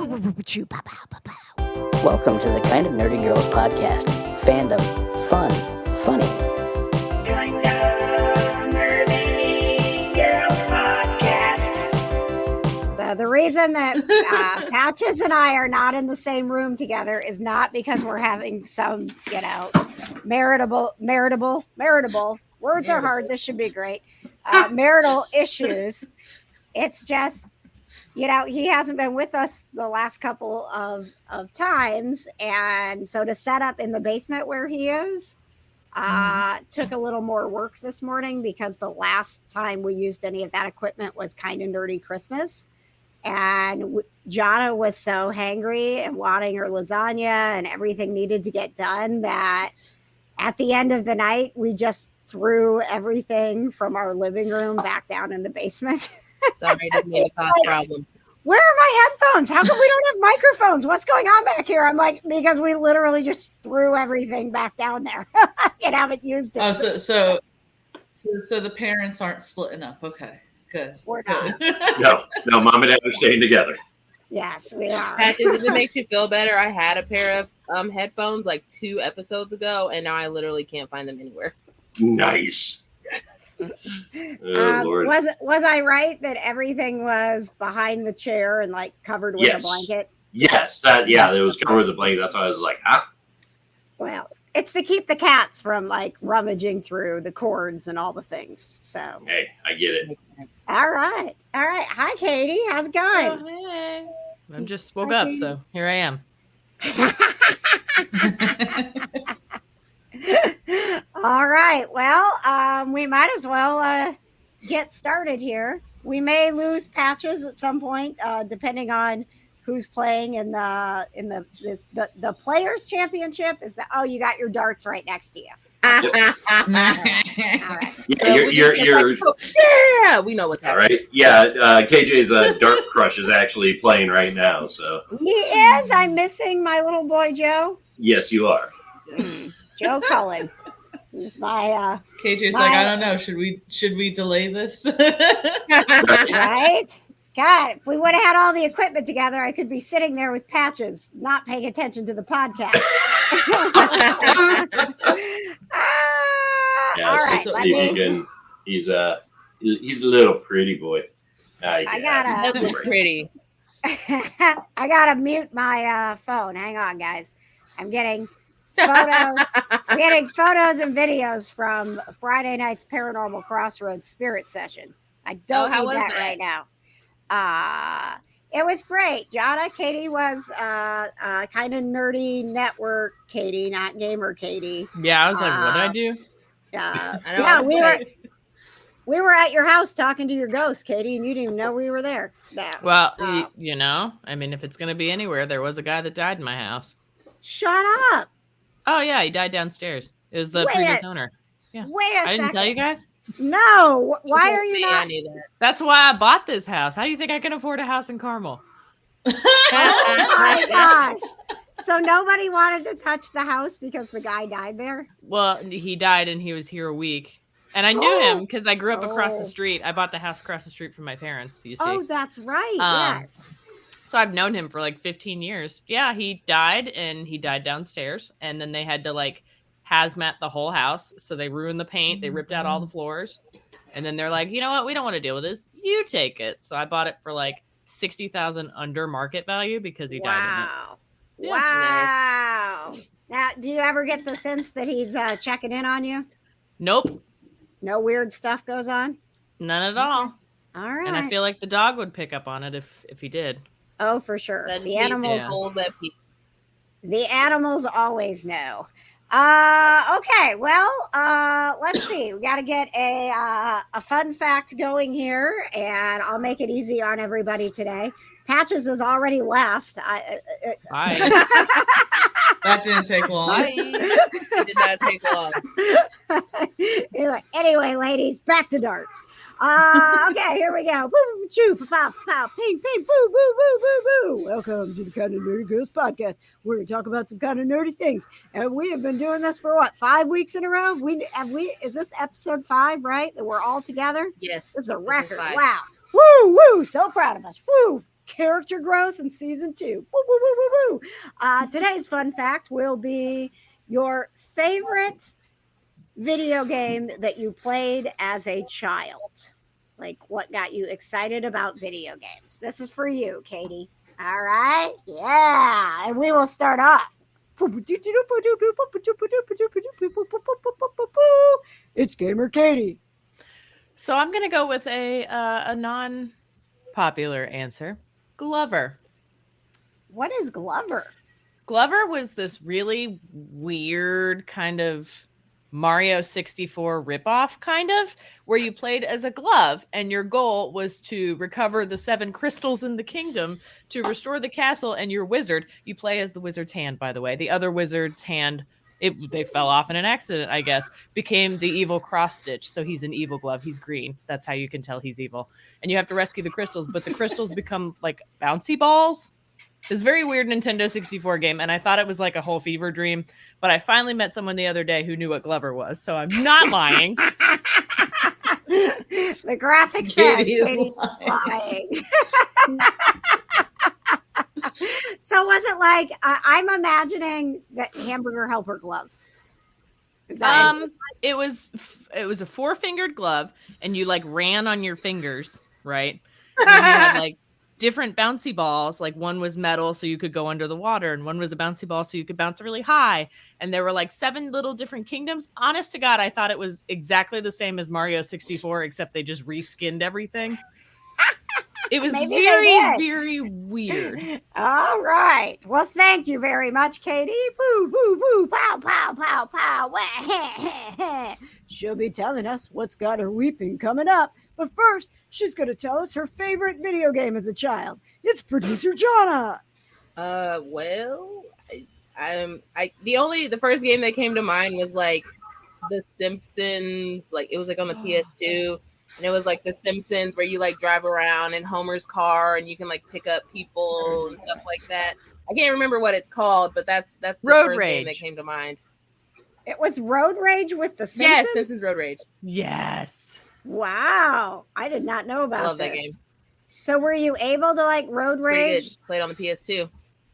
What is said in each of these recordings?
Welcome to the Kind of Nerdy Girls podcast. Fandom, fun, funny. The reason that Patches and I are not in the same room together is not because we're having some, marital words are hard. This should be great. Marital issues. It's just, he hasn't been with us the last couple of times. And so to set up in the basement where he is took a little more work this morning because the last time we used any of that equipment was Kind of Nerdy Christmas. And Johna was so hangry and wanting her lasagna and everything needed to get done that at the end of the night, we just threw everything from our living room back down in the basement. Sorry, didn't mean to cause problems. Where are my headphones? How come we don't have microphones? What's going on back here? I'm like, because we literally just threw everything back down there and haven't used it. Oh, so the parents aren't splitting up. Okay. Good. We're not. No, mom and dad are staying together. Yes, we are. Patches, if it makes you feel better, I had a pair of headphones like 2 episodes ago, and now I literally can't find them anywhere. Nice. Lord. Was I right that everything was behind the chair and like covered with a blanket? Yes, it was covered with a blanket. That's why I was like, huh? Well, it's to keep the cats from like rummaging through the cords and all the things. So hey, I get it. All right. Hi, Katie. How's it going? Oh, hey. I just woke up, so here I am. All right. Well, we might as well get started here. We may lose Patches at some point, depending on who's playing in the Players Championship. Is that? Oh, you got your darts right next to you. All right. Yeah, we know what's happening. All right. Yeah, KJ's dart crush is actually playing right now. So he is. I'm missing my little boy Joe. Yes, you are. Joe Cullen. He's my KJ's like, I don't know. Should we delay this? Right? God, if we would have had all the equipment together, I could be sitting there with Patches, not paying attention to the podcast. Yeah, all right. so he's a little pretty boy. I gotta pretty. I gotta mute my phone. Hang on, guys. I'm getting photos. I'm getting photos and videos from Friday night's Paranormal Crossroads Spirit Session. I don't need that right now. It was great. Johna, Katie was Kind of Nerdy Network Katie, not Gamer Katie. Yeah, I was like, what did I do? We were at your house talking to your ghost, Katie, and you didn't even know we were there. Well, I mean, if it's going to be anywhere, there was a guy that died in my house. Shut up. Oh, yeah, he died downstairs. It was the previous owner. Yeah. Wait a second. I didn't tell you guys? No. Why are you not? That's why I bought this house. How do you think I can afford a house in Carmel? Oh my gosh. So nobody wanted to touch the house because the guy died there? Well, he died and he was here a week. And I knew him because I grew up across the street. I bought the house across the street from my parents, you see. Oh, that's right. Yes. So I've known him for like 15 years. Yeah, he died and he died downstairs. And then they had to like hazmat the whole house. So they ruined the paint. They ripped out all the floors. And then they're like, you know what? We don't want to deal with this. You take it. So I bought it for like $60,000 under market value because he died in it. Yeah, wow. Nice. Now, do you ever get the sense that he's checking in on you? Nope. No weird stuff goes on? None at all. All right. And I feel like the dog would pick up on it if he did. Oh, for sure. The animals always know. Okay, well, let's see. We got to get a fun fact going here, and I'll make it easy on everybody today. Patches has already left. Bye. That didn't take long. It did not take long. Anyway, ladies, back to darts. Okay, here we go. Boom, choo, pow, pow, ping, ping, boo, boo, boo, boo, boo. Welcome to the Kind of Nerdy Girls podcast. We're going to talk about some kind of nerdy things. And we have been doing this for what, 5 weeks in a row? Is this episode 5, right? That we're all together? Yes. This is a record. Wow. Woo, woo. So proud of us. Woo. character growth in season 2. Woo, woo, woo, woo, woo. Today's fun fact will be your favorite video game that you played as a child. Like what got you excited about video games? This is for you, Katie. All right. Yeah. And we will start off. It's Gamer Katie. So I'm gonna go with a non-popular answer. Glover. What is Glover? Glover was this really weird kind of Mario 64 ripoff, kind of, where you played as a glove and your goal was to recover the 7 crystals in the kingdom to restore the castle, and your wizard, you play as the wizard's hand, by the way. The other wizard's hand, they fell off in an accident, I guess, became the evil cross stitch. So he's an evil glove. He's green. That's how you can tell he's evil. And you have to rescue the crystals, but the crystals become like bouncy balls. It's a very weird Nintendo 64 game, and I thought it was like a whole fever dream, but I finally met someone the other day who knew what Glover was, so I'm not lying. The graphics says Katie's lying. So was it like, I'm imagining that hamburger helper glove. Is that it was a 4-fingered glove, and you like ran on your fingers, right? And then you had like different bouncy balls. Like one was metal, so you could go under the water, and one was a bouncy ball, so you could bounce really high. And there were like 7 little different kingdoms. Honest to God, I thought it was exactly the same as Mario 64, except they just reskinned everything. It was very weird. All right. Well, thank you very much, Katie. Boo, boo, boo, pow, pow, pow, pow. She'll be telling us what's got her weeping coming up. But first, she's going to tell us her favorite video game as a child. It's producer Johna. Well, the first game that came to mind was like The Simpsons. Like it was like on the PS2. And it was like The Simpsons where you like drive around in Homer's car and you can like pick up people and stuff like that. I can't remember what it's called, but that's the Road first Rage game that came to mind. It was Road Rage with The Simpsons? Yes, Simpsons Road Rage. Yes. Wow. I did not know about I love this. that game. So were you able to like Road Pretty Rage? good. Played on the PS2.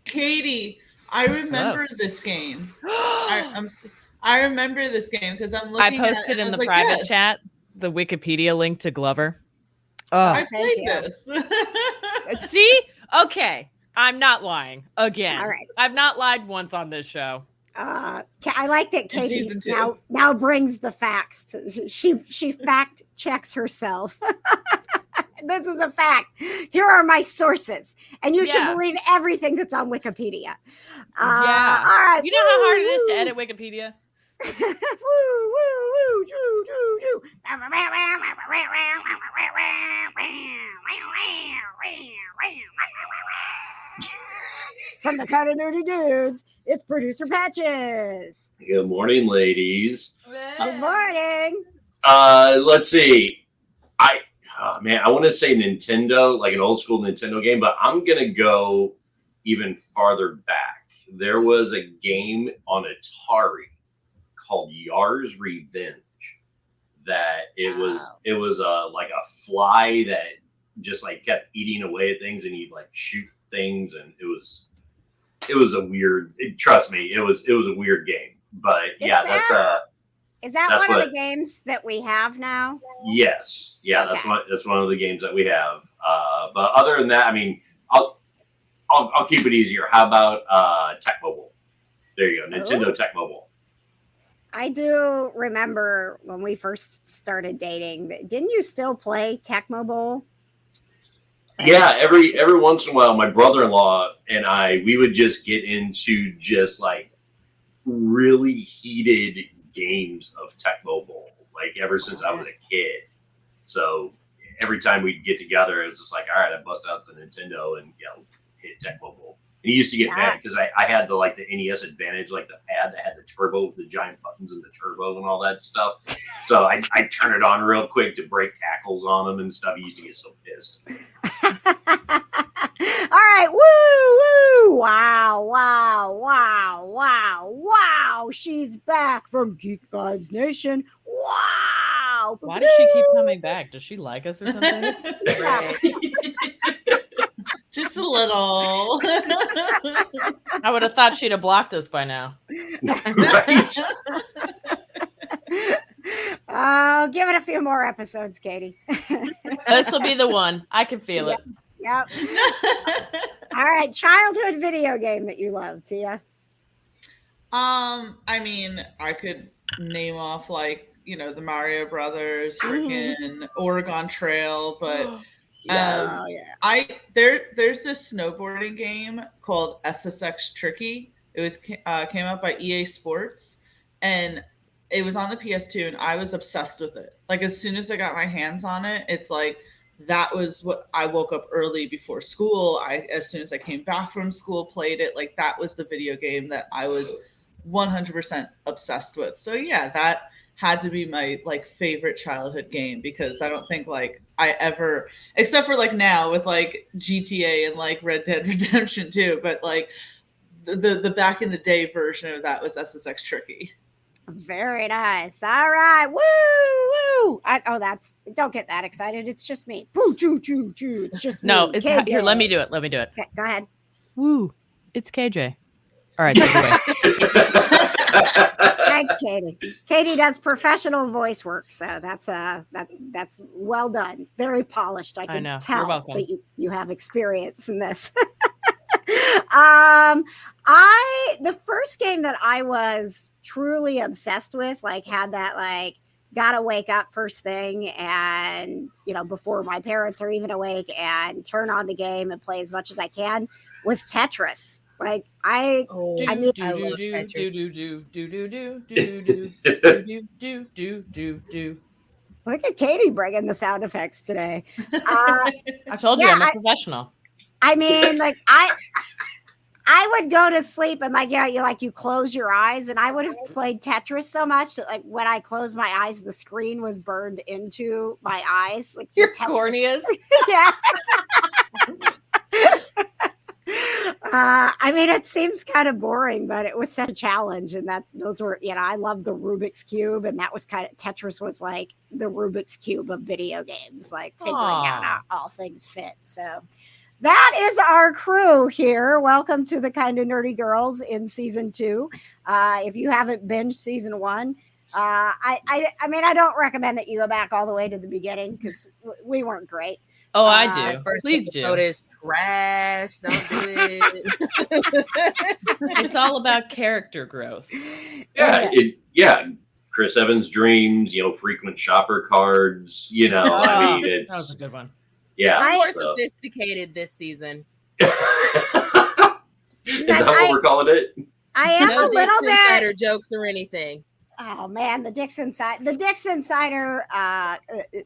Katie, I remember this game. I remember this game because I'm looking I posted at it in and the was private yes, chat the Wikipedia link to Glover. Oh, I Thank played you. this. see? Okay. I'm not lying again. All right. I've not lied once on this show. I like that Katie season 2. now brings the facts. She fact checks herself. This is a fact. Here are my sources, and you should believe everything that's on Wikipedia. Yeah. All right. You know how hard it is to edit Wikipedia? Woo, woo, woo, choo, choo, choo. From the Kind of Nerdy Dudes, it's producer Patches. Good morning, ladies. Good morning. Let's see. I want to say Nintendo, like an old school Nintendo game, but I'm gonna go even farther back. There was a game on Atari called Yar's Revenge. That it was like a fly that just like kept eating away at things, and you'd like shoot things, and it was a weird. Trust me, it was a weird game. But Is that that's one of the games that we have now? Yes, yeah, Okay. that's one of the games that we have. But other than that, I mean, I'll keep it easier. How about Tech Mobile? There you go, Nintendo Tech Mobile. I do remember when we first started dating. Didn't you still play Tecmo Bowl? Yeah, every once in a while, my brother-in-law and we would just get into just like really heated games of Tech Mobile, like ever since I was a kid. So every time we'd get together, it was just like, all right, I bust out the Nintendo and hit Tech Mobile. And he used to get mad because I had the NES Advantage, like the pad that had the turbo, the giant buttons and the turbo and all that stuff. So I turn it on real quick to break tackles on him and stuff. He used to get so pissed. All right, woo, woo, wow. She's back from Geek Vibes Nation. Wow. Why does she keep coming back? Does she like us or something? Just a little. I would have thought she'd have blocked us by now. Right? Oh, give it a few more episodes, Katie. This will be the one. I can feel it. Yep. All right, childhood video game that you love, Tia. I mean, I could name off like, the Mario Brothers, freaking Oregon Trail, but there's this snowboarding game called SSX Tricky. It was came out by EA Sports, and it was on the PS2, and I was obsessed with it. Like, as soon as I got my hands on it, it's like that was what I woke up early before school. As soon as I came back from school, played it. Like, that was the video game that I was 100% obsessed with. So yeah, that had to be my like favorite childhood game, because I don't think like I ever, except for like now with like GTA and like Red Dead Redemption 2, but like the back in the day version of that was SSX Tricky. Very nice. All right. Woo woo. Don't get that excited. It's just me. Woo choo choo choo. It's just me. No, it's KJ. here. Let me do it. Okay, go ahead. Woo. It's KJ. All right, take it away. Thanks, Katie. Katie does professional voice work, so that's well done. Very polished. I can know. tell You're welcome. that you have experience in this. The first game that I was truly obsessed with, like had that like gotta wake up first thing and before my parents are even awake and turn on the game and play as much as I can, was Tetris. Like I love do. Look at Katie bringing the sound effects today. I told you I'm a professional. I mean, like I would go to sleep and you close your eyes, and I would have played Tetris so much that like when I closed my eyes, the screen was burned into my eyes. Like your corneas. Yeah. I mean, it seems kind of boring, but it was such a challenge. And those were, I love the Rubik's Cube. And that was Tetris was like the Rubik's Cube of video games, like figuring out how all things fit. So that is our crew here. Welcome to the Kind of Nerdy Girls in season 2. If you haven't binged season 1, I mean, I don't recommend that you go back all the way to the beginning because we weren't great. Oh, I do. Please do. Is trash. Don't do it. It's all about character growth. Yeah. Chris Evans' dreams, frequent shopper cards, I mean, it's... That was a good one. Yeah. More sophisticated this season. Is that what we're calling it? I am no a little bit... Insider jokes or anything. Oh man, the Dix Insider.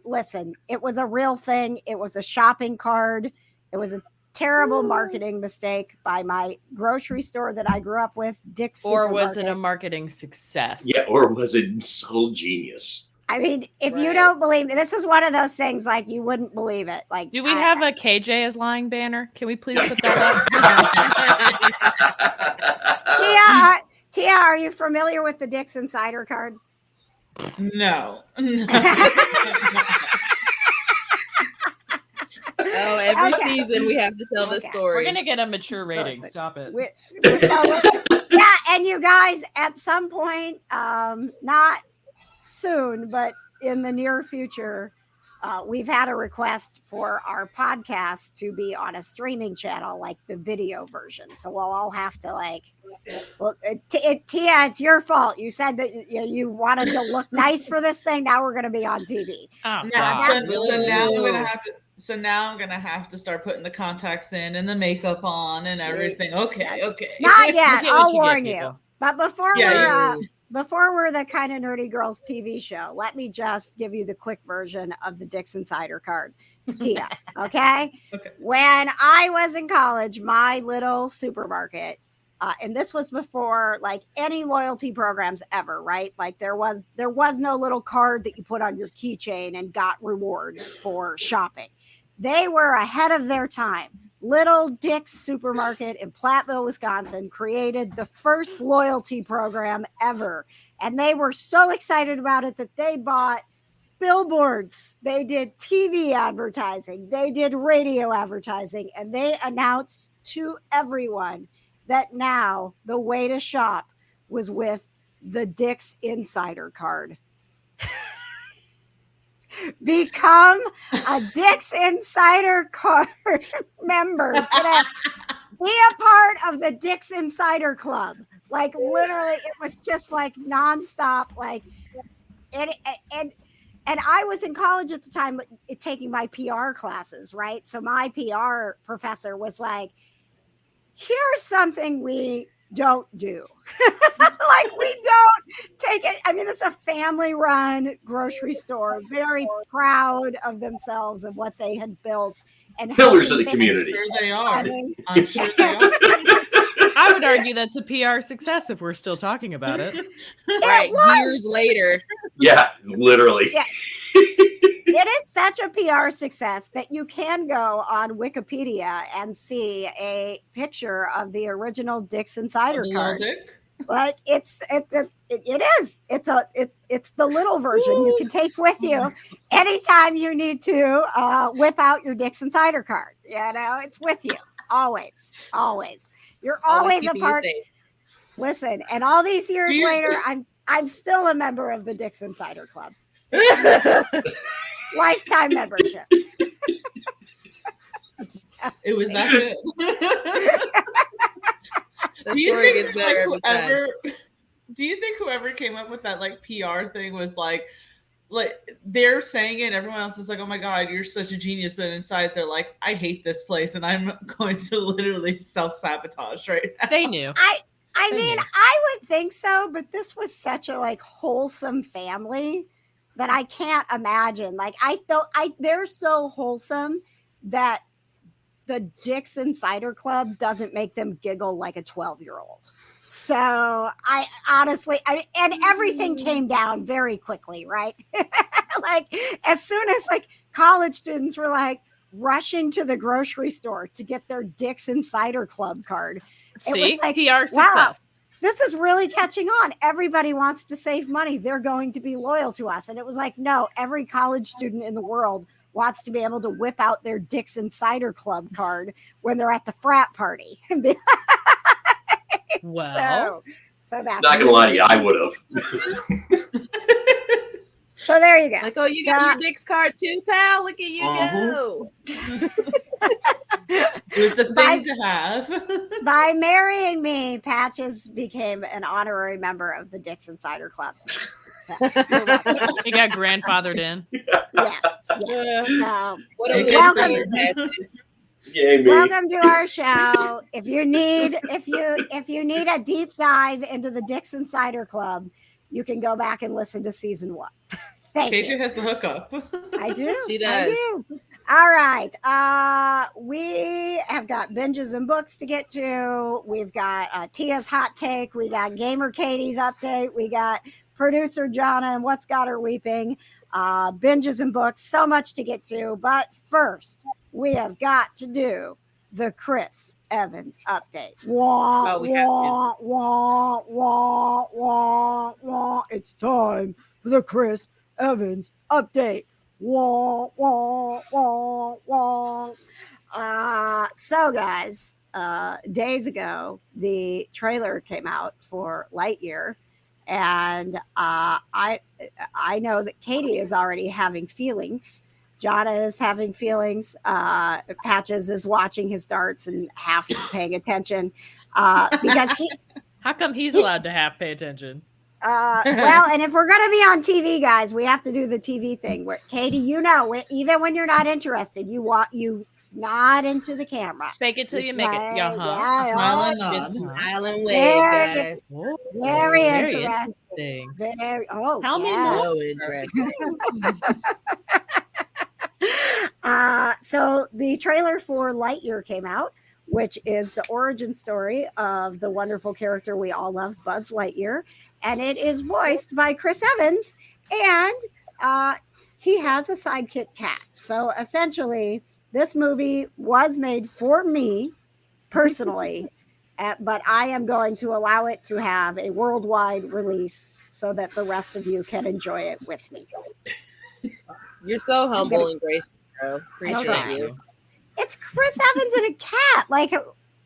Listen, it was a real thing. It was a shopping card. It was a terrible marketing mistake by my grocery store that I grew up with, Dick's. Or was it a marketing success? Yeah, or was it subtle genius? I mean, if you don't believe me, this is one of those things like you wouldn't believe it. Like, do we have a KJ is lying banner? Can we please put that up? Tia, are you familiar with the Dix Insider card? No. Every season we have to tell this story. We're gonna get a mature rating. Stop it. Yeah, and you guys, at some point, not soon, but in the near future, we've had a request for our podcast to be on a streaming channel, like the video version. So we'll all have to Tia, it's your fault. You said that you wanted to look nice for this thing. Now we're going to be on TV. So now I'm gonna have to start putting the contacts in and the makeup on and everything. Okay. Not yet. I'll warn you. But before we're the Kind of Nerdy Girls TV show, let me just give you the quick version of the Dix Insider card, Tia. Okay. When I was in college, my little supermarket, and this was before like any loyalty programs ever, right? Like there was no little card that you put on your keychain and got rewards for shopping. They were ahead of their time. Little Dick's Supermarket in Platteville, Wisconsin, created the first loyalty program ever. And they were so excited about it that they bought billboards, they did TV advertising, they did radio advertising, and they announced to everyone that now the way to shop was with the Dick's Insider card. Become a Dick's Insider card member today. Be a part of the Dick's Insider Club. Like literally, it was just like nonstop. Like, and I was in college at the time taking my PR classes, right? So my PR professor was like, "Here's something we don't do." Like we don't take it. I mean, it's a family-run grocery store, very proud of themselves and what they had built, and Pillars of the community. I'm sure they are. I mean, I'm sure they are. I would argue that's a PR success if we're still talking about it. Right, was. years later. Yeah, literally. Yeah. It is such a PR success that you can go on Wikipedia and see a picture of the original Dick's Insider The little card. dick. Like it's the little version you can take with you anytime you need to whip out your Dick's Insider card. You know, it's with you always. You're always a keeping you part. safe. Listen, and all these years Do you- later, I'm still a member of the Dick's Insider Club. Lifetime membership. It was that good. The Do you story think gets better every time. whoever came up with that like PR thing was like they're saying it, everyone else is like, "Oh my god, you're such a genius," but inside they're like, "I hate this place and I'm going to literally self-sabotage right now." They knew. I They mean, knew. I would think so, but this was such a like wholesome family that I can't imagine. Like they're so wholesome that the Dick's Insider Club doesn't make them giggle like a 12-year-old. So I honestly, and everything came down very quickly, right? Like as soon as like college students were like rushing to the grocery store to get their Dick's Insider Club card. See, was like, PR success. wow, this is really catching on. Everybody wants to save money. They're going to be loyal to us. And it was like, no, every college student in the world wants to be able to whip out their Dick's Insider Club card when they're at the frat party. Well, so that's Not gonna lie to you, I would have. So there you go. Like, oh, you got your Dick's card too, pal? Look at you go. It was the thing to have. By marrying me, Patches became an honorary member of the Dick's Insider Club. So, you're welcome. he got grandfathered in. Yes. So, What a Welcome. win for your Patches. Yay, me. welcome to our show. If you need a deep dive into the Dick's Insider Club, you can go back and listen to season 1. Thank KJ you. has the hookup. I do. She I does. do. All right. We have got binges and books to get to. We've got Tia's hot take. We got Gamer Katie's update. We got producer Johna and What's Got Her Weeping. Binges and books. So much to get to. But first, we have got to do the Chris Evans update. Wah, Oh, we have to. wah, wah, wah, wah, wah. It's time for the Chris Evans update. Wah, wah, wah, wah. So guys, days ago, the trailer came out for Lightyear, and I know that Katie is already having feelings. Johna is having feelings. Patches is watching his darts and half paying attention because he. How come he's allowed to half pay attention? Well, and if we're gonna be on TV, guys, we have to do the TV thing. Where Katie, even when you're not interested, you nod into the camera. Fake it till you Just make it. like, Yeah, huh? Smile and Just nod. smile and wave, There guys. Whoa, Very interesting. interesting. Very. Tell me yeah. more. So interesting. So the trailer for Lightyear came out, which is the origin story of the wonderful character we all love, Buzz Lightyear, and it is voiced by Chris Evans, and he has a sidekick cat. So essentially, this movie was made for me personally, but I am going to allow it to have a worldwide release so that the rest of you can enjoy it with me. You're so humble and gracious, bro. Appreciate try. you. It's Chris Evans and a cat. Like,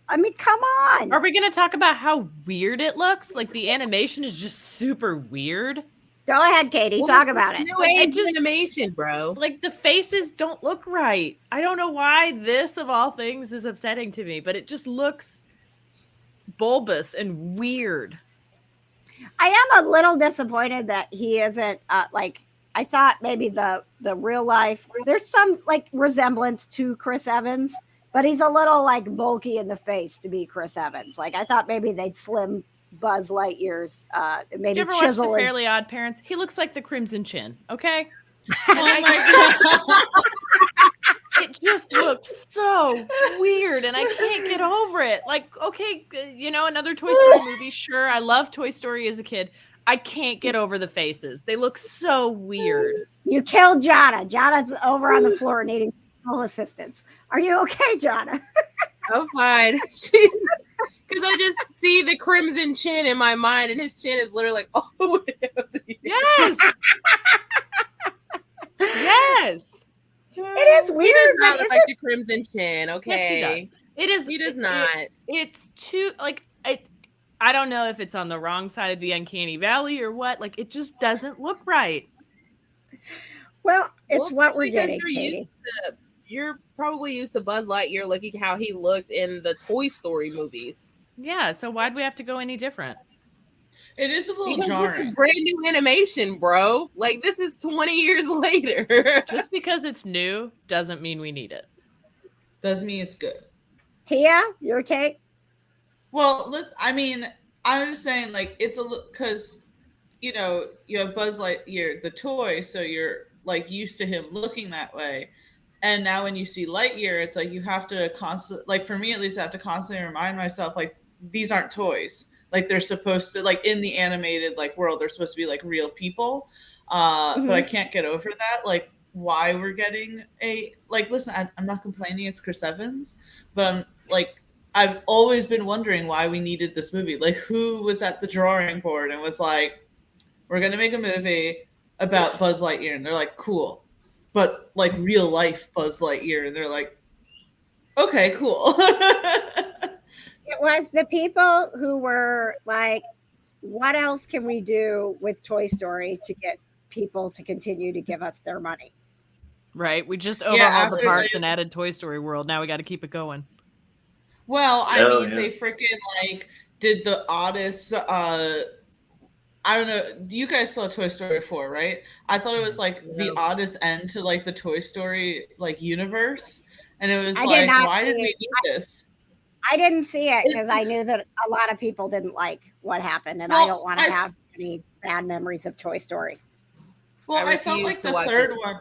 I mean, come on. Are we going to talk about how weird it looks? Like the animation is just super weird. Go ahead, Katie. Talk about it. New age animation, bro. Like the faces don't look right. I don't know why this of all things is upsetting to me, but it just looks bulbous and weird. I am a little disappointed that he isn't like, I thought maybe the real life, there's some like resemblance to Chris Evans, but he's a little like bulky in the face to be Chris Evans. Like I thought maybe they'd slim Buzz Lightyear's maybe Did you ever chisel watch The his... Fairly Odd Parents? He looks like the Crimson Chin, okay? Oh my god. It just looks so weird and I can't get over it. Like, okay, you know, another Toy Story movie, sure. I love Toy Story as a kid. I can't get over the faces. They look so weird. You killed Johna. Jonna's over on the floor needing full assistance. Are you okay, Johna? I'm fine. Because I just see the Crimson Chin in my mind, and his chin is literally like, oh, Yes. Yes. It is weird. He does but not look like the Crimson Chin, okay? Yes, he does. It is. He does not. It's too like I don't know if it's on the wrong side of the uncanny valley or what. Like it just doesn't look right. Well, it's Well, what we're because getting, Katie. You're probably used to Buzz Lightyear looking how he looked in the Toy Story movies. Yeah. So why'd we have to go any different? It is a little Because jarring. this is brand new animation, bro. Like this is 20 years later. Just because it's new doesn't mean we need it. Doesn't mean it's good. Tia, your take? Well, I'm just saying, like, it's a little, because, you know, you have Buzz Lightyear, the toy, so you're, like, used to him looking that way. And now when you see Lightyear, it's like you have to constantly, like, for me at least, I have to constantly remind myself, like, these aren't toys. Like, they're supposed to, like, in the animated, like, world, they're supposed to be, like, real people. But I can't get over that. Like, why we're getting listen, I'm not complaining it's Chris Evans, but I'm, like, I've always been wondering why we needed this movie. Like, who was at the drawing board and was like, we're going to make a movie about Buzz Lightyear. And they're like, cool. But, like, real life Buzz Lightyear. And they're like, okay, cool. It was the people who were like, what else can we do with Toy Story to get people to continue to give us their money? Right? We just overhauled the after parks and added Toy Story World. Now we got to keep it going. Well, they freaking, like, did the oddest, I don't know, you guys saw Toy Story 4, right? I thought it was, like, the oddest end to, like, the Toy Story, like, universe. And it was like, why did we need this? I didn't see it because I knew that a lot of people didn't like what happened. And I don't want to have any bad memories of Toy Story. Well, I felt like the third one.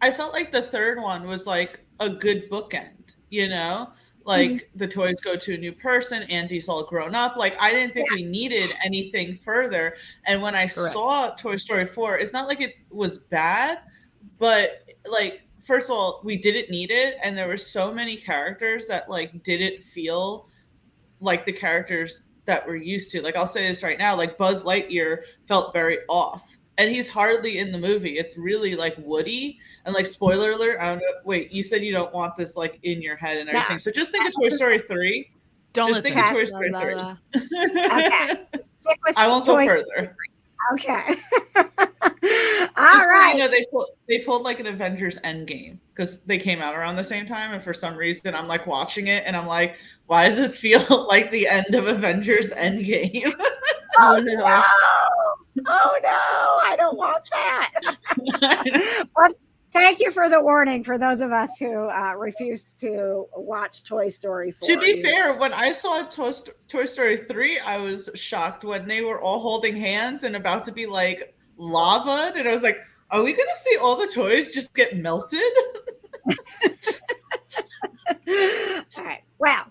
I felt like the third one was like a good bookend, you know? Like the toys go to a new person, Andy's all grown up. Like I didn't think we needed anything further. And when I saw Toy Story 4, it's not like it was bad, but like first of all, we didn't need it, and there were so many characters that like didn't feel like the characters that we're used to. Like I'll say this right now, like Buzz Lightyear felt very off. And he's hardly in the movie. It's really like Woody. And like spoiler alert, I don't know. Wait, you said you don't want this like in your head and everything. So just think of Toy Story 3. Don't just listen. Think of Toy Story 3. Okay. I won't go further. Okay. All right. You know, they pulled like an Avengers Endgame because they came out around the same time, and for some reason I'm like watching it and I'm like, why does this feel like the end of Avengers Endgame? Oh no. Oh no, I don't want that. Well, thank you for the warning for those of us who refused to watch Toy Story 4. To be fair, when I saw Toy Story 3, I was shocked when they were all holding hands and about to be like lava. And I was like, are we going to see all the toys just get melted? All right. Well,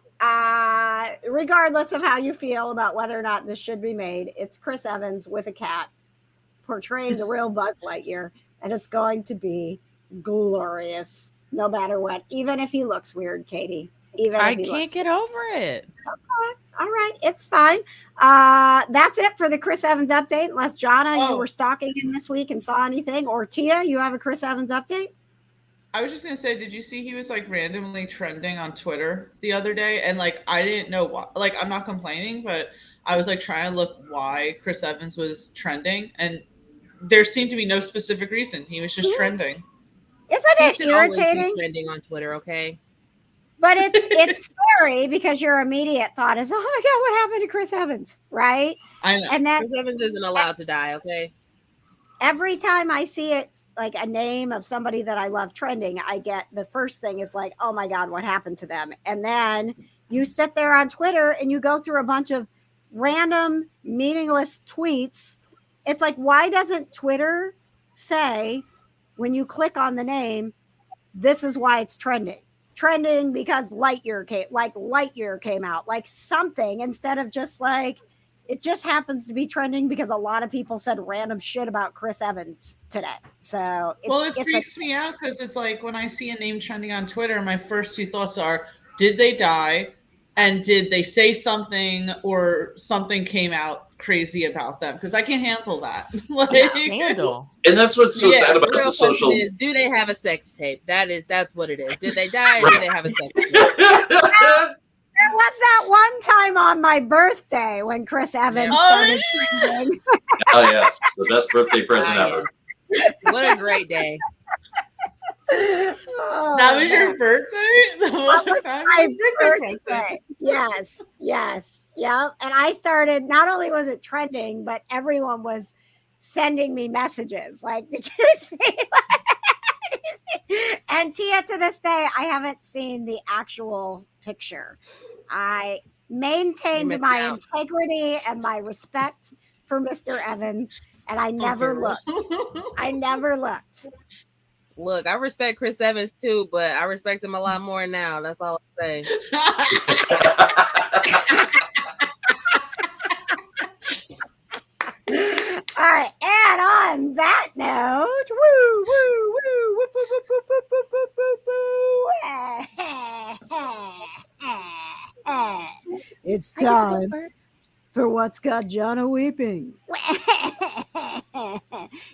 regardless of how you feel about whether or not this should be made, it's Chris Evans with a cat portraying the real Buzz Lightyear, and it's going to be glorious no matter what, even if he looks weird, Katie. Even I if he can't looks get over it. weird. All right. right. It's fine. That's it for the Chris Evans update. Unless Johna, you were stalking him this week and saw anything, or Tia, you have a Chris Evans update? I was just gonna say, did you see he was like randomly trending on Twitter the other day? And like, I didn't know why. Like, I'm not complaining, but I was like trying to look why Chris Evans was trending, and there seemed to be no specific reason. He was just trending. Isn't He it should always be irritating? trending on Twitter, okay? But it's scary because your immediate thought is, oh my God, what happened to Chris Evans? Right? I know. And then Chris Evans isn't allowed to die, okay? every time I see it, like a name of somebody that I love trending, I get the first thing is like, oh my God, what happened to them? And then you sit there on Twitter and you go through a bunch of random, meaningless tweets. It's like, why doesn't Twitter say when you click on the name, this is why it's trending? Trending because Lightyear came out, like something, instead of just like, it just happens to be trending because a lot of people said random shit about Chris Evans today. So it freaks me out because it's like when I see a name trending on Twitter, my first two thoughts are, did they die? And did they say something or something came out crazy about them? Because I can't handle that. Handle. And that's what's so sad about the real the social. question is, do they have a sex tape? That's what it is. Did they die or do they have a sex tape? There was that one time on my birthday when Chris Evans started trending. Oh yes, the best birthday present ever. Yes. What a great day. Oh, that was your birthday? That was my birthday. Yes. Yeah. And I started, not only was it trending, but everyone was sending me messages. Like, did you see what? And Tia, to this day, I haven't seen the actual picture. I maintained my integrity and my respect for Mr. Evans, and I never looked. Look, I respect Chris Evans too, but I respect him a lot more now. That's all I say. All right, and on that note, woo, woo, woo, whoop, whoop, whoop, whoop, whoop, whoop, whoop, whoop, woo. It's time for What's Got Johna Weeping.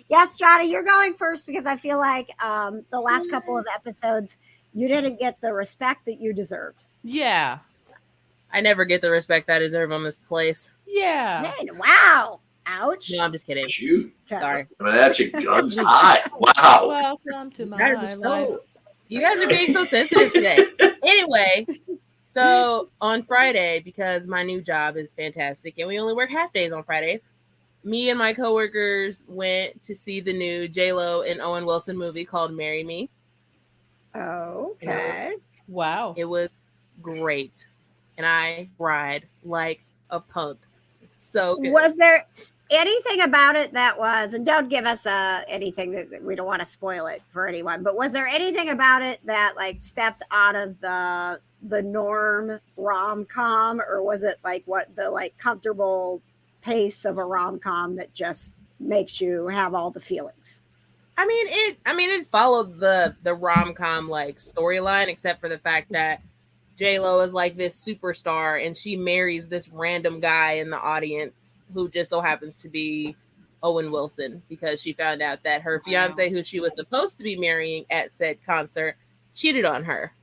Yes, Johna, you're going first because I feel like the last couple of episodes, you didn't get the respect that you deserved. Yeah. I never get the respect I deserve on this place. Yeah. Man, wow. Ouch. No, I'm just kidding. Shoot. Sorry. I mean, that's your guns high. Wow. Welcome to my life. You guys are being so sensitive today. Anyway, so on Friday, because my new job is fantastic and we only work half days on Fridays, me and my coworkers went to see the new J-Lo and Owen Wilson movie called Marry Me. Okay. Wow. It was great. And I cried like a punk. So good. Was there anything about it that was, and don't give us anything that we don't want to spoil it for anyone, but was there anything about it that like stepped out of the norm rom-com, or was it like what the like comfortable pace of a rom-com that just makes you have all the feelings? I mean it followed the rom-com like storyline, except for the fact that J-Lo is like this superstar and she marries this random guy in the audience who just so happens to be Owen Wilson, because she found out that her fiance, who she was supposed to be marrying at said concert, cheated on her.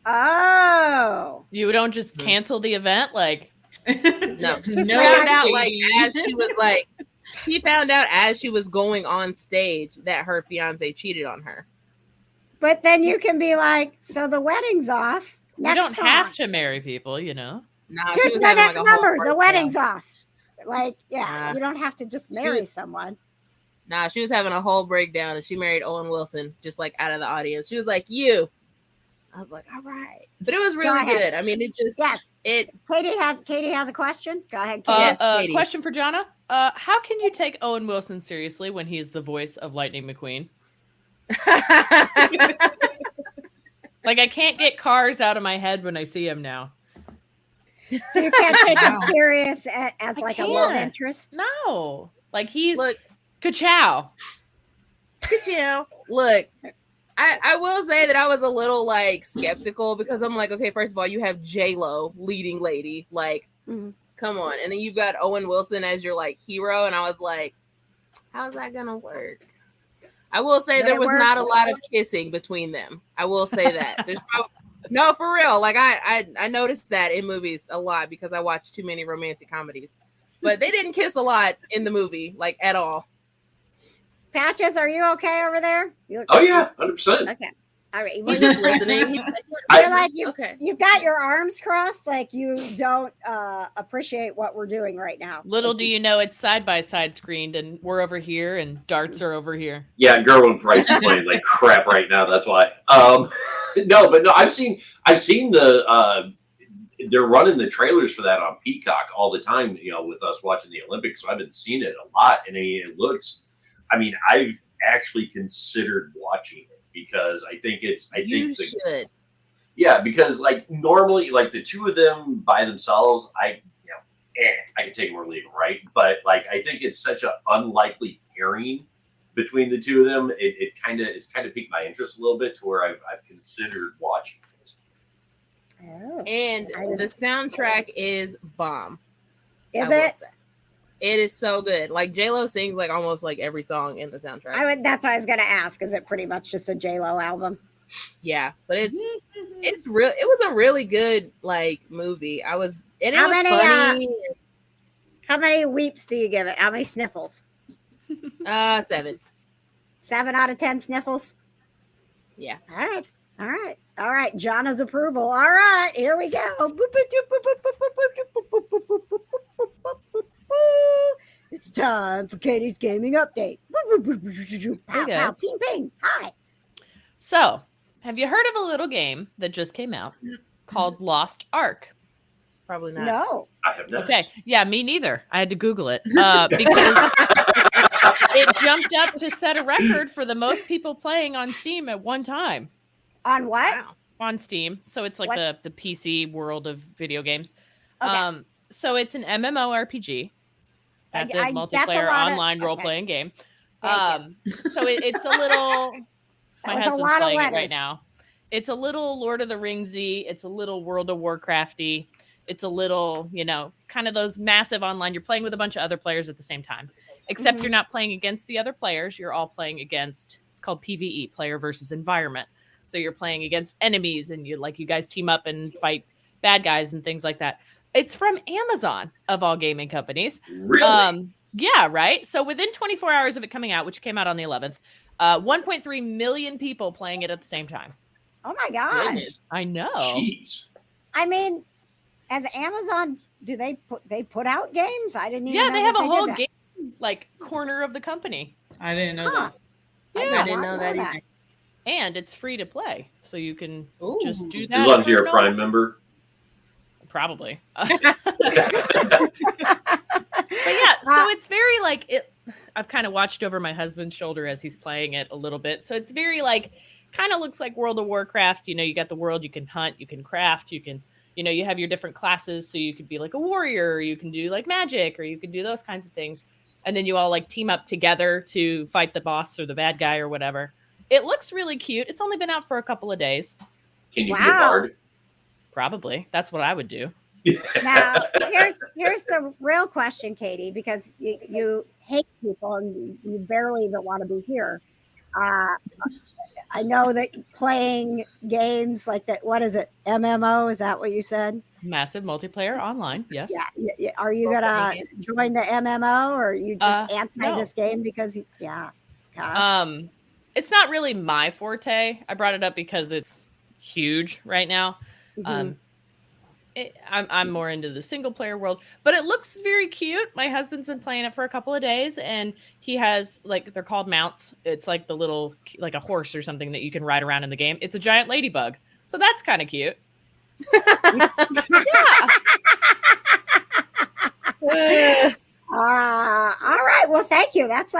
Oh. You don't just cancel the event? Like, no. She found out like as she was like, she found out as she was going on stage that her fiance cheated on her. But then you can be like, so the wedding's off. You don't have to marry people, you know. Nah, here's the next number. The wedding's off. Like, yeah, Nah. you don't have to just marry someone. Nah, she was having a whole breakdown and she married Owen Wilson just like out of the audience. She was like, you. I was like, all right. But it was really good. I mean, it just Katie has a question. Go ahead, Katie. Yes, Katie. Question for Johna. How can you take Owen Wilson seriously when he's the voice of Lightning McQueen? Like, I can't get Cars out of my head when I see him now. So you can't take him serious as like a love interest? No. Like, he's look, ka-chow. ka-chow. Look, I will say that I was a little like skeptical because I'm like, okay, first of all, you have J-Lo leading lady, like, come on, and then you've got Owen Wilson as your like hero, and I was like, how's that gonna work? I will say there was not a lot of kissing between them. I will say that. There's no, for real. Like I noticed that in movies a lot because I watched too many romantic comedies, but they didn't kiss a lot in the movie, like at all. Patches, are you okay over there? Oh yeah, 100%. Okay. All right. He's just listening. You're like you've got your arms crossed, like you don't appreciate what we're doing right now. Little do you know, it's side by side screened, and we're over here, and darts are over here. Yeah, Gerwin Price is playing like crap right now. That's why. No, I've seen the they're running the trailers for that on Peacock all the time. You know, with us watching the Olympics, so I've been seeing it a lot, and it looks. I mean, I've actually considered watching it because I think You should. Yeah, because like normally, like the two of them by themselves, I can take them or leave them, right? But like I think it's such an unlikely pairing between the two of them. It's kind of piqued my interest a little bit to where I've considered watching it. Oh. And the soundtrack is bomb. Is it? It is so good. Like J-Lo sings like almost like every song in the soundtrack. That's what I was gonna ask. Is it pretty much just a J-Lo album? Yeah, but it's real. It was a really good like movie. Was funny. How many weeps do you give it? How many sniffles? 7. 7 out of 10 sniffles. Yeah. All right. Johna's approval. All right, here we go. It's time for Katie's gaming update. Pow, pow, ping, ping. Hi. So, have you heard of a little game that just came out called Lost Ark? Probably not. No. I have not. Okay. Yeah, me neither. I had to Google it because it jumped up to set a record for the most people playing on Steam at one time. On what? Wow. On Steam. So it's like the PC world of video games. Okay. So it's an MMORPG. That's a multiplayer online role-playing game. So it's a little... My husband's playing it right now. It's a little Lord of the Ringsy. It's a little World of Warcrafty. It's a little, kind of those massive online. You're playing with a bunch of other players at the same time. Except you're not playing against the other players. You're all playing against, it's called PvE, player versus environment. So you're playing against enemies and you guys team up and fight bad guys and things like that. It's from Amazon, of all gaming companies. Really? Yeah, right? So within 24 hours of it coming out, which came out on the 11th, 1.3 million people playing it at the same time. Oh my gosh. I know. Jeez. I mean, as Amazon, do they put out games? I didn't even know. Yeah, they have a whole game corner of the company. I didn't know that. Yeah, I didn't know that either. And it's free to play. So you can just do that. As long as you're a Prime member. Probably. But yeah, so it's very I've kind of watched over my husband's shoulder as he's playing it a little bit. So it's very kind of looks like World of Warcraft. You got the world, you can hunt, you can craft, you can, you have your different classes. So you could be like a warrior, or you can do like magic, or you can do those kinds of things. And then you all team up together to fight the boss or the bad guy or whatever. It looks really cute. It's only been out for a couple of days. Can you be a bard? Probably. That's what I would do. Now, here's the real question, Katie, because you hate people and you barely even want to be here. I know that playing games like that, what is it? MMO? Is that what you said? Massive multiplayer online. Yes. Yeah. Are you going to join the MMO, or are you just anti this game because God. It's not really my forte. I brought it up because it's huge right now. I'm more into the single player world, but it looks very cute. My husband's been playing it for a couple of days, and he has they're called mounts. It's like the little, like a horse or something that you can ride around in the game. It's a giant ladybug. So that's kind of cute. Yeah. All right. Well, thank you. That's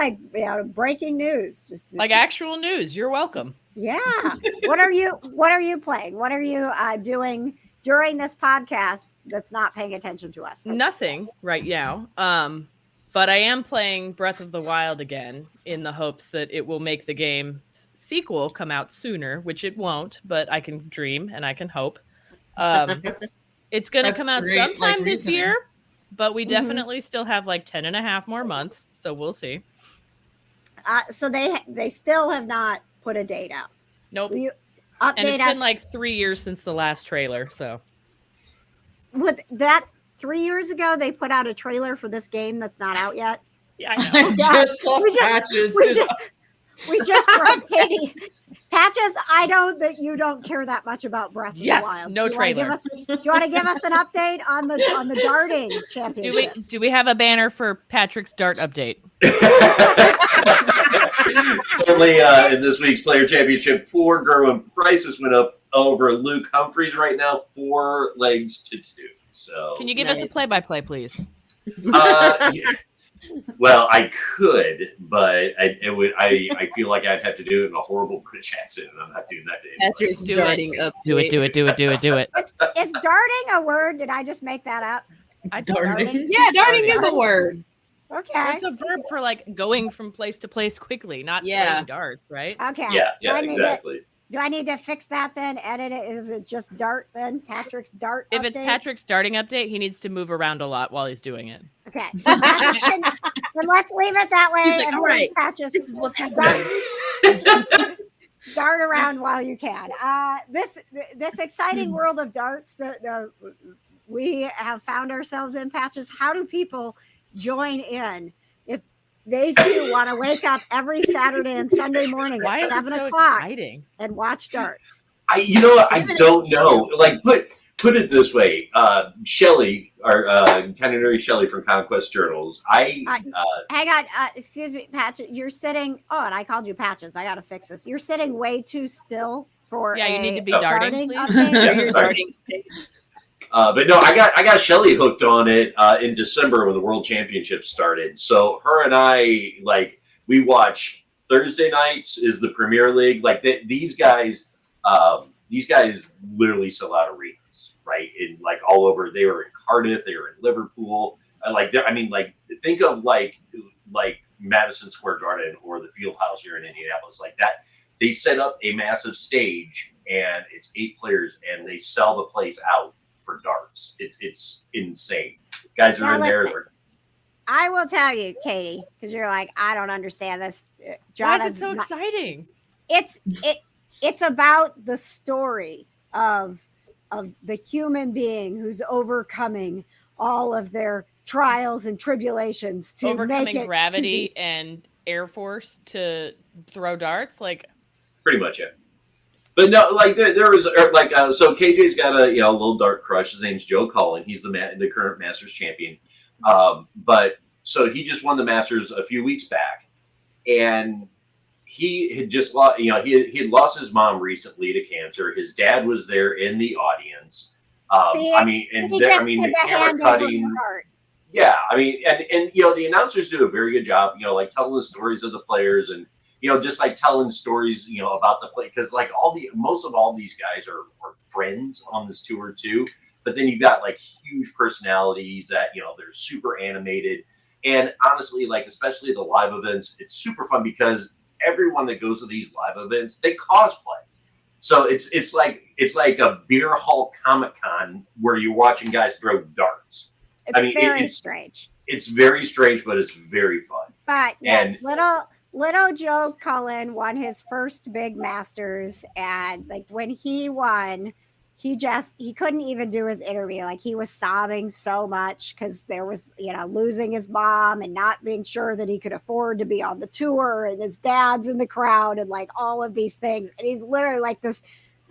breaking news. Just actual news. You're welcome. Yeah. What are you playing? What are you doing during this podcast that's not paying attention to us? Nothing right now. But I am playing Breath of the Wild again in the hopes that it will make the game sequel come out sooner, which it won't, but I can dream and I can hope. It's going to come out great, sometime this reasoning. year, but we definitely still have 10 and a half more months, so we'll see. So they still have not put a date out. Nope. Will you And update it's us been 3 years since the last trailer, so. with that? 3 years ago, they put out a trailer for this game that's not out yet. Yeah, I know. I just saw patches. We just brought Katie. Patches, I know that you don't care that much about Breath of the Wild. No trailer. Do you want to give us an update on the darting championships? Do we have a banner for Patrick's dart update? Certainly, in this week's Player Championship, poor Gerwin prices went up over Luke Humphreys right now, 4 legs to 2. So Can you give us a play-by-play, please? yeah. Well, I could, but I feel like I'd have to do it in a horrible British accent, and I'm not doing that to anybody. Patrick's darting up. Do it. Is darting a word? Did I just make that up? Darting. Yeah, darting is a word. Okay. It's a verb for going from place to place quickly, not playing darts, right? Okay. Yeah, So I exactly. do I need to fix that then? Edit it? Is it just dart then? Patrick's dart If update? it's Patrick's darting update, he needs to move around a lot while he's doing it. Okay. Then let's leave it that way. He's like, and all right, Patches, this is what's happening. dart around while you can. This exciting world of darts that we have found ourselves in, Patches. How do people join in if they too want to wake up every Saturday and Sunday morning Why at is 7 it so o'clock exciting? and watch darts? I don't know. Put it this way. Shelley, our kind of nerdy Shelley from Conquest Journals. Hang on. Excuse me, Patches. You're sitting. Oh, and I called you Patches. I got to fix this. You're sitting way too still for. Yeah, you need to be darting please. update. Yeah, You're sorry. darting. But no, I got Shelley hooked on it in December when the World Championship started. So her and I we watch Thursday nights is the Premier League. These guys literally sell out arenas, right? In all over. They were in Cardiff, they were in Liverpool. Think of Madison Square Garden or the Fieldhouse here in Indianapolis, like that. They set up a massive stage and it's 8 players and they sell the place out for darts. It's insane. Guys are in there. I will tell you, Katie, because you're like, I don't understand this. Why is it so exciting? It's about the story of the human being who's overcoming all of their trials and tribulations to Overcoming make it gravity and Air Force to throw darts, Pretty much, yeah. But no, there was so KJ's got a little dart crush. His name's Joe Cullen. He's the current Masters champion. But so he just won the Masters a few weeks back, and he had just lost. He had lost his mom recently to cancer. His dad was there in the audience. The camera cutting. Yeah, and the announcers do a very good job. Telling the stories of the players and. Just telling stories, about the play, because most of all these guys are friends on this tour too. But then you've got huge personalities that they're super animated, and honestly, especially the live events, it's super fun because everyone that goes to these live events, they cosplay. So it's like a beer hall Comic-Con where you're watching guys throw darts. It's strange. It's very strange, but it's very fun. But yes, Little Joe Cullen won his first big Masters, and when he won, he couldn't even do his interview. He was sobbing so much because there was losing his mom and not being sure that he could afford to be on the tour, and his dad's in the crowd and all of these things, and he's literally this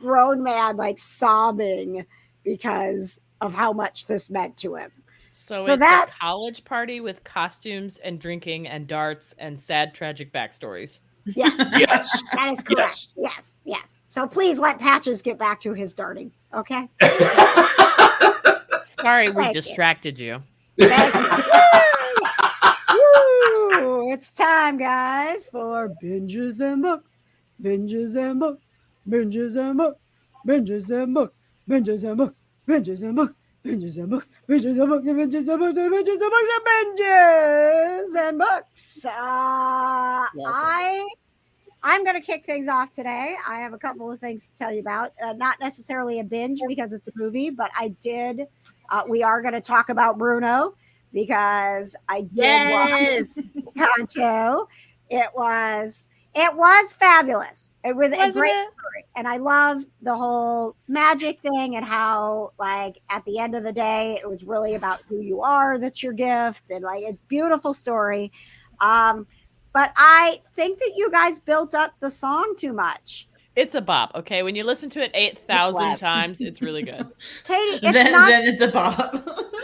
grown man sobbing because of how much this meant to him. So it's a college party with costumes and drinking and darts and sad, tragic backstories. Yes. Yes. That is correct. Yes. So please let Patches get back to his darting, okay? Sorry, we distracted you. Woo! It's time, guys, for binges and books. Binges and books. Binges and books. Binges and books. Binges and books. Binges and books. Binges and books, binges and books, binges and books, binges and books, and binges and books. I'm going to kick things off today. I have a couple of things to tell you about. Not necessarily a binge because it's a movie, but I did. We are going to talk about Bruno because I did watch Encanto. It was fabulous. It was a great story. And I love the whole magic thing and how, like, at the end of the day, it was really about who you are. That's your gift. And, like, a beautiful story. But I think that you guys built up the song too much. It's a bop, okay? When you listen to it 8,000 times, it's really good. Katie, then it's a bop.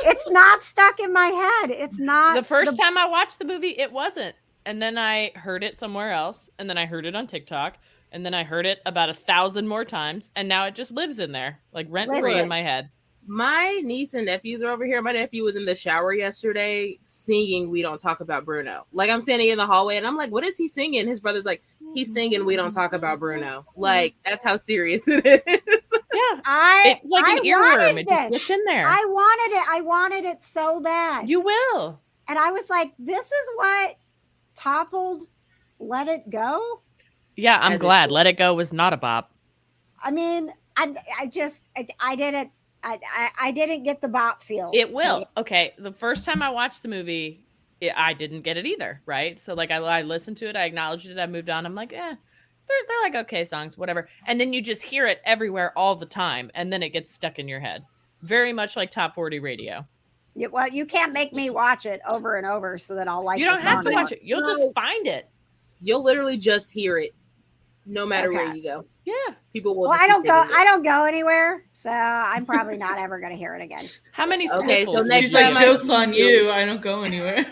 It's not stuck in my head. It's not. The first time I watched the movie, it wasn't. And then I heard it somewhere else. And then I heard it on TikTok. And then I heard it about 1,000 more times. And now it just lives in there, like rent-free in my head. My niece and nephews are over here. My nephew was in the shower yesterday singing We Don't Talk About Bruno. Like, I'm standing in the hallway and I'm like, what is he singing? His brother's like, he's singing We Don't Talk About Bruno. Like, that's how serious it is. Yeah. It's like an earworm. It just gets in there. I wanted it. I wanted it so bad. You will. And I was like, this is what toppled Let It Go. Yeah, I'm glad. Let It Go was not a bop. I mean, I didn't get the bop feel. It will. Okay. The first time I watched the movie, I didn't get it either. Right. So like I listened to it. I acknowledged it. I moved on. I'm like, they're like, okay, songs, whatever. And then you just hear it everywhere all the time. And then it gets stuck in your head. Very much like Top 40 radio. Well, you can't make me watch it over and over so that I'll like You don't have to watch it. You'll just find it. You'll literally just hear it no matter where you go. Yeah. People will. Well, I don't go anywhere, so I'm probably not ever going to hear it again. How many Okay, sniffles? so next She's like, time joke's on you. I don't go anywhere. All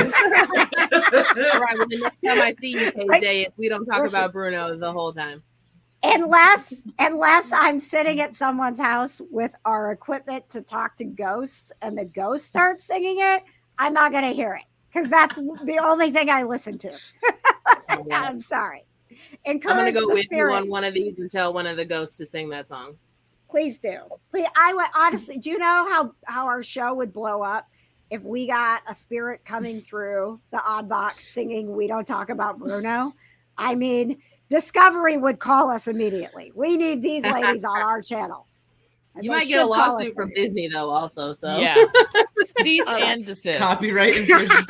right, well, the next time I see you, KJ, we don't talk about Bruno the whole time. Unless I'm sitting at someone's house with our equipment to talk to ghosts and the ghost starts singing it, I'm not going to hear it because that's the only thing I listen to. I'm sorry. I'm going to go with you on one of these and tell one of the ghosts to sing that song. Please do. Please, I would honestly, do you know how our show would blow up if we got a spirit coming through the odd box singing We Don't Talk About Bruno? I mean, Discovery would call us immediately. We need these ladies on our channel. And you might get a lawsuit from Disney though also. So yeah. Cease and desist. Copyright infringement.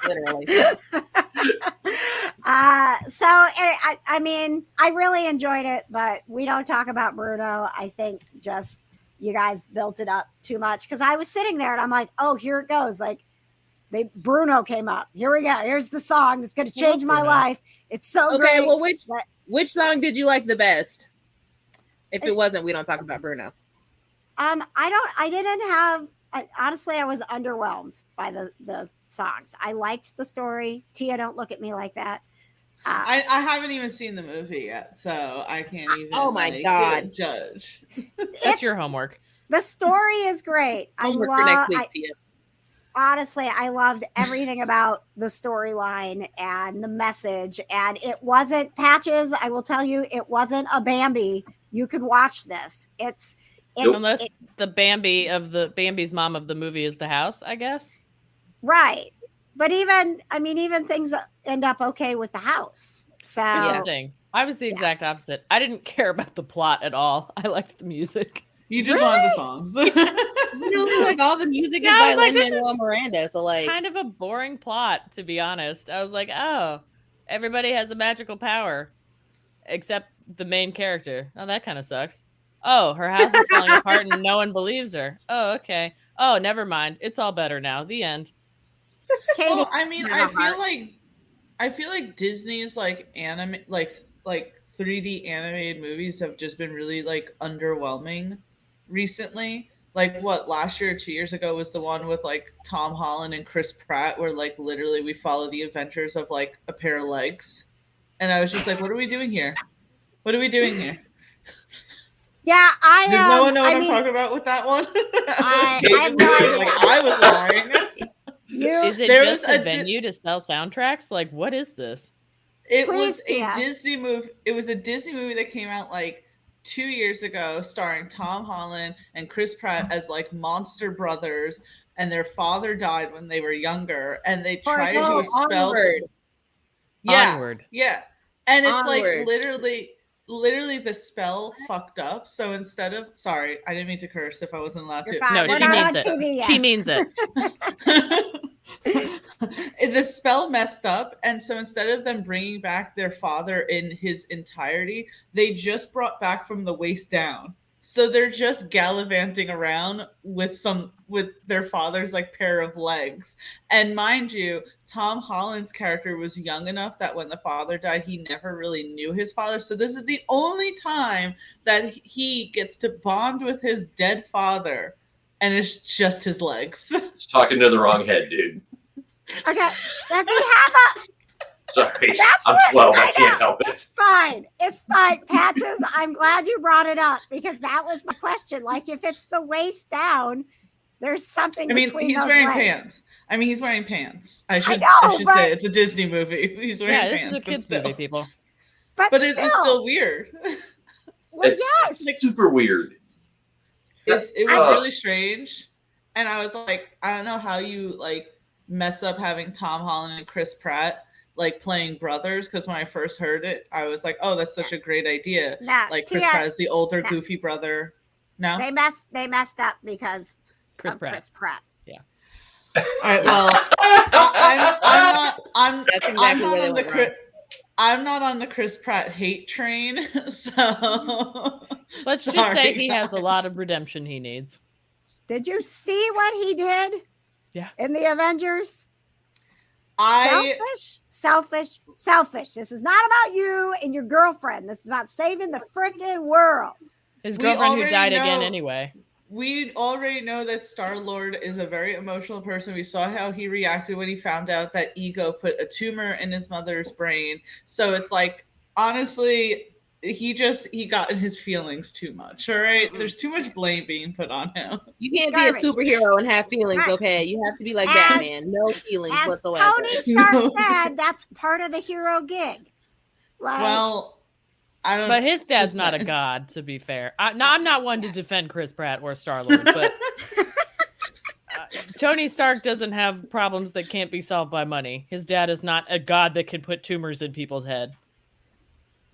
Literally. I mean, I really enjoyed it, but We Don't Talk About Bruno. I think just you guys built it up too much because I was sitting there and I'm like, oh, here it goes. Like Bruno came up. Here we go. Here's the song that's going to change my life. It's so great. Okay, well, which song did you like the best? If it wasn't We Don't Talk About Bruno. Honestly, I was underwhelmed by the songs. I liked the story. Tia, don't look at me like that. I haven't even seen the movie yet, so I can't even. Oh my God, judge. That's your homework. The story is great. Homework for next week, Tia. Honestly, I loved everything about the storyline and the message. And it wasn't Patches. I will tell you, it wasn't a Bambi. You could watch this. Unless the Bambi's mom of the movie is the house, I guess. Right. But even things end up okay with the house. So here's the thing. I was the exact opposite. I didn't care about the plot at all. I liked the music. You just wanted the songs. Really, like all the music is by Lin-Manuel Miranda. So like kind of a boring plot, to be honest. I was like, oh, everybody has a magical power. Except the main character. Oh, that kind of sucks. Oh, her house is falling apart and no one believes her. Oh, okay. Oh, never mind. It's all better now. The end. Katie, well, I mean, I feel like Disney's like anime, like 3D animated movies have just been really like underwhelming recently. Like what last year or 2 years ago was the one with like Tom Holland and Chris Pratt, where like literally we follow the adventures of like a pair of legs, and I was just like, what are we doing here? What are we doing here? Yeah, Does no one know what I'm talking about with that one? I have no idea. Like I was lying. Is it just a venue to sell soundtracks? Like, what is this? It was a Disney movie. It was a Disney movie that came out like 2 years ago, starring Tom Holland and Chris Pratt as like monster brothers, and their father died when they were younger, and they tried to do a spell. Onward. Yeah, Onward. yeah, and it's Onward. like literally the spell fucked up. So instead of, sorry, I didn't mean to curse if I wasn't allowed You're to. fine. No, We're she not means on it. TV yet. She means it. The spell messed up, and so instead of them bringing back their father in his entirety, they just brought back from the waist down. So they're just gallivanting around with their father's like pair of legs. And mind you, Tom Holland's character was young enough that when the father died, he never really knew his father. So this is the only time that he gets to bond with his dead father, and it's just his legs. It's talking to the wrong head, dude. Okay. Does he have a? Sorry, That's I'm what- 12. I I can't know. help it. It's fine. It's fine. Patches, I'm glad you brought it up because that was my question. Like, if it's the waist down, there's something I mean, between he's those wearing legs. pants. I mean, he's wearing pants. I should know, but- say it's a Disney movie. He's wearing Yeah, this pants. is a kids' but still. movie, people. But But it's still weird. Well, It's yes. super weird. It was really strange, and I was like, I don't know how you like mess up having Tom Holland and Chris Pratt like playing brothers, because when I first heard it, I was like, oh, that's such a great idea. Nah, Like Chris Tia, Pratt is the older nah. goofy brother. No, they messed up because Chris of Pratt. Chris Pratt. all right. Well, I'm That's exactly not where they on the went I'm not on the Chris Pratt hate train. So Let's just sorry, say he has a guys. lot of redemption he needs. Did you see what he did? Yeah. In the Avengers? I Selfish. This is not about you and your girlfriend. This is about saving the freaking world. His We girlfriend who already died again know- anyway. We already know that Star-Lord is a very emotional person. We saw how he reacted when he found out that Ego put a tumor in his mother's brain. So it's like, honestly, he got in his feelings too much. All right, there's too much blame being put on him. You can't Garbage. be a superhero and have feelings, Right. okay? You have to be like As- Batman, no feelings As whatsoever. Tony Stark said, that's part of the hero gig. Like, Well, I don't. But his dad's just not a saying. god, to be fair. I'm not one to defend Chris Pratt or Star-Lord, but Tony Stark doesn't have problems that can't be solved by money. His dad is not a god that can put tumors in people's head.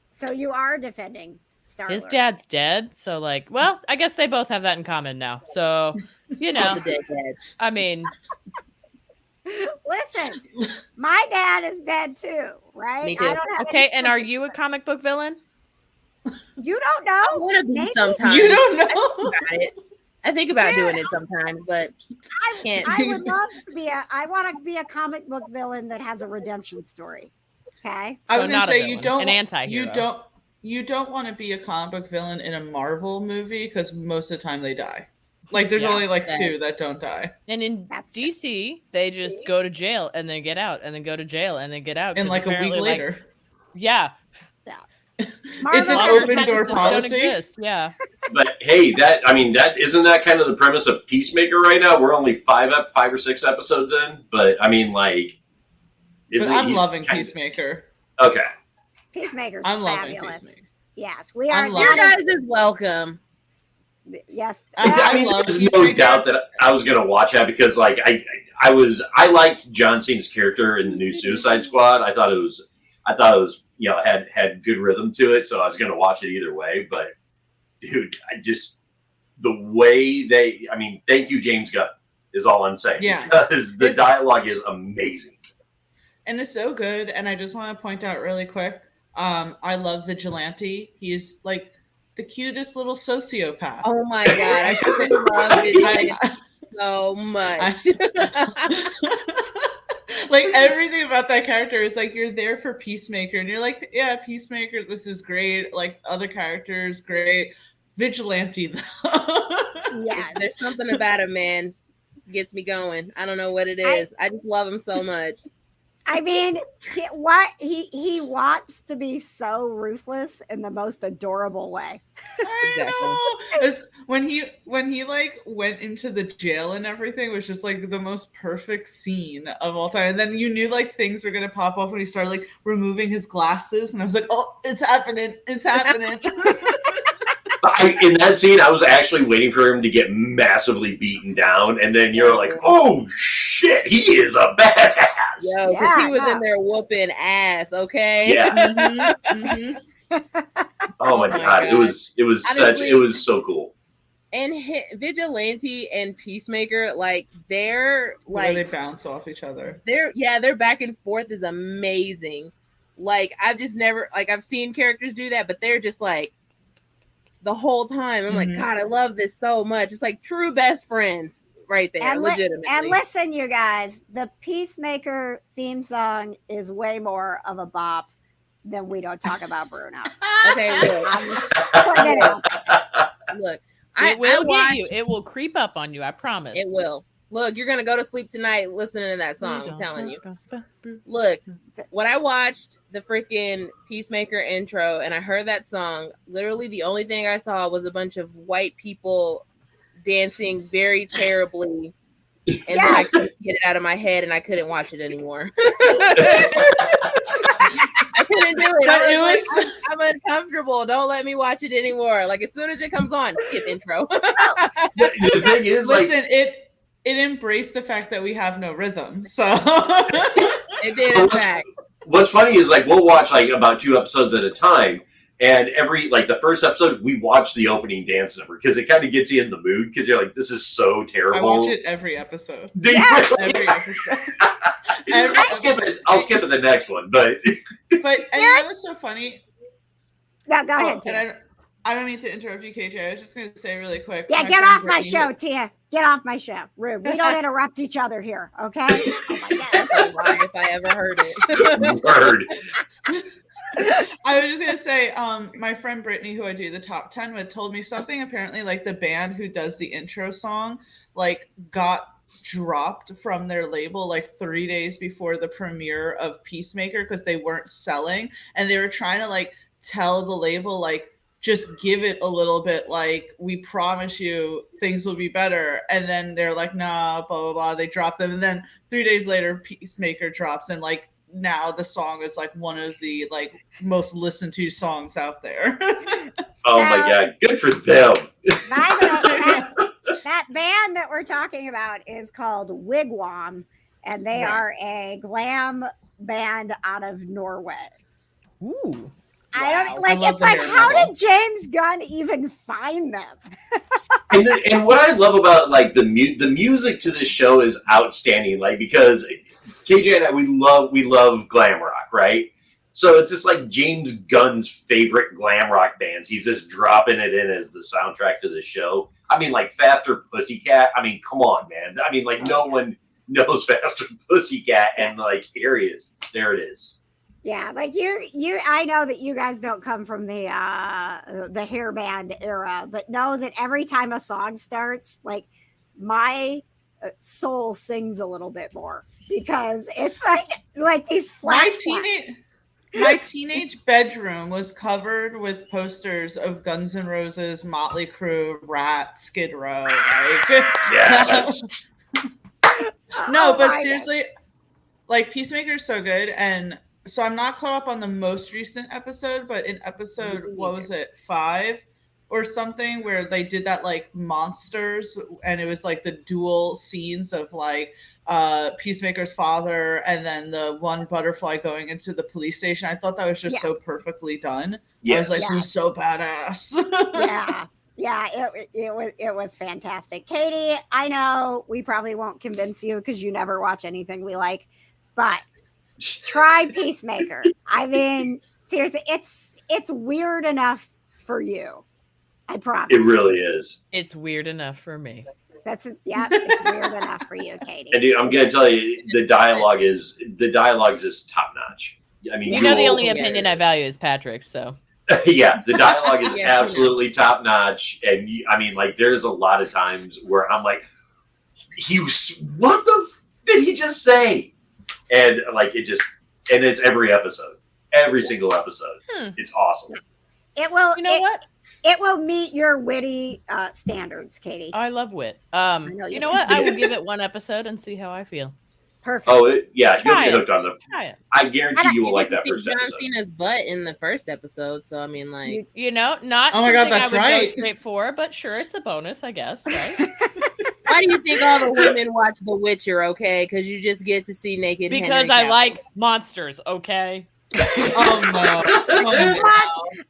so you are defending Star-Lord. His dad's dead, so like, well, I guess they both have that in common now. So, you know, The dead dads. I mean, Listen, my dad is dead too, right? Me too. I don't have okay, any and are you a comic book villain? You don't I know. want to be Maybe. sometimes. You don't I think know. about it. I think about Yeah. doing it sometimes, but can't. I would love to be I want to be a comic book villain that has a redemption story. Okay. I So was not gonna a say you villain, don't. an anti-hero. You don't want to be a comic book villain in a Marvel movie because most of the time they die. Like there's Yeah, only like sad. 2 that don't die. And in That's true. DC, they just go to jail and then get out, and then go to jail and then get out. And 'cause like a week apparently, later, yeah, Marvel It's an has Marvel open door sentences policy. Don't exist. Yeah, But hey, that isn't that kind of the premise of Peacemaker right now? We're only 5 or 6 episodes in, but I mean, like, but I'm he's loving kind of- Peacemaker. Okay, Peacemaker's I'm loving fabulous. Peacemaker. Yes, we are. I'm Your loving that guys is welcome. is- yes. I I mean, love there's no Peacemaker. doubt that I was gonna watch that because, like, I liked John Cena's character in the new Suicide Squad. I thought it was had good rhythm to it, so I was gonna watch it either way. But dude, the way thank you, James Gunn, is all I'm saying. Yeah. Because the It's- dialogue is amazing. And it's so good. And I just want to point out really quick, I love Vigilante. He's like the cutest little sociopath. Oh my god, I freaking love it so much. Like everything about that character is like you're there for Peacemaker, and you're like, yeah, Peacemaker, this is great. Like other characters, great. Vigilante, though. Yes. There's something about him, man. Gets me going. I don't know what it is. I just love him so much. I mean, he wants to be so ruthless in the most adorable way. I know. When he like went into the jail and everything was just like the most perfect scene of all time. And then you knew like things were gonna pop off when he started like removing his glasses, and I was like, oh, it's happening, it's happening. In that scene, I was actually waiting for him to get massively beaten down, and then you're like, "Oh shit, he is a badass!" Yo, because he was in there whooping ass. Okay. Yeah. Oh my god, it was Honestly, it was so cool. And Vigilante and Peacemaker, like they're like they bounce off each other. Their back and forth is amazing. Like I've just never I've seen characters do that, but they're just like the whole time. I'm like, God, I love this so much. It's like true best friends right there. And legitimately. And listen, you guys, the Peacemaker theme song is way more of a bop than We Don't Talk About Bruno. Okay, look. I'm just putting it out. Look, it will get you. It will creep up on you. I promise. It will. Look, you're gonna go to sleep tonight listening to that song. I'm telling you. Look, when I watched the freaking Peacemaker intro and I heard that song, literally the only thing I saw was a bunch of white people dancing very terribly, and then I couldn't get it out of my head and I couldn't watch it anymore. I couldn't do it. I'm uncomfortable. Don't let me watch it anymore. Like as soon as it comes on, skip intro. The thing is, listen, it embraced the fact that we have no rhythm. So it did, in fact. What's funny is we'll watch about 2 episodes at a time, and every the first episode we watch the opening dance number because it kind of gets you in the mood because you're like, this is so terrible. I watch it every episode. Do you really? Every episode. I'll skip it the next one, but and you know what's so funny? No, go ahead, Tia. And I don't mean to interrupt you, KJ. I was just going to say really quick. Yeah, get off my show, Tia. Get off my show. Rude. We don't interrupt each other here, okay? Oh my God. That's a lie if I ever heard it. Word. I was just gonna say, my friend Brittany, who I do the top 10 with, told me something. Apparently, the band who does the intro song, got dropped from their label 3 days before the premiere of Peacemaker because they weren't selling, and they were trying to tell the label just give it a little bit, we promise you things will be better. And then they're like, nah, blah blah blah. They drop them, and then 3 days later, Peacemaker drops, and now the song is one of the most listened to songs out there. Oh my God, good for them. By the way, that band that we're talking about is called Wigwam, and they are a glam band out of Norway. Ooh. I don't how did James Gunn even find them? and what I love about the music to this show is outstanding. Because KJ and I, we love glam rock, right? So it's just James Gunn's favorite glam rock bands. He's just dropping it in as the soundtrack to the show. I mean, Faster Pussycat. I mean, come on, man. I mean, no one knows Faster Pussycat, and here he is. There it is. Yeah, you. I know that you guys don't come from the hair band era, but know that every time a song starts, my soul sings a little bit more because it's like these flashbacks. My teenage bedroom was covered with posters of Guns N' Roses, Motley Crue, Rat, Skid Row. Yes. No, but seriously, Peacemaker is so good, and so I'm not caught up on the most recent episode, but in episode, what was it, 5 or something, where they did that monsters, and it was the dual scenes of Peacemaker's father and then the one butterfly going into the police station. I thought that was just so perfectly done. Yes. I was this is so badass. It was fantastic. Katie, I know we probably won't convince you because you never watch anything we like, but try Peacemaker. I mean, seriously, it's weird enough for you. I promise. It really is. It's weird enough for me. It's weird enough for you, Katie. And I'm gonna tell you, the dialogue is just top notch. I mean, the only opinion I value is Patrick's. So yeah, the dialogue is absolutely top notch, and there's a lot of times where I'm like, what the did he just say? And it's every episode, every single episode. It's awesome. It will. What? It will meet your witty standards, Katie. I love wit. You know what? I will give it 1 episode and see how I feel. Perfect. Oh, you'll Try get it. hooked on them. Try it. I guarantee you will like get that to see first John episode. Cena's butt in the first episode, so I mean, like, You know, not Oh my something God, that's I would go right. straight for, but sure, it's a bonus, I guess, right? why do you think all the women watch The Witcher? Okay, because you just get to see naked. Because Henry I Cavill. like monsters, okay? Oh no. Oh, no.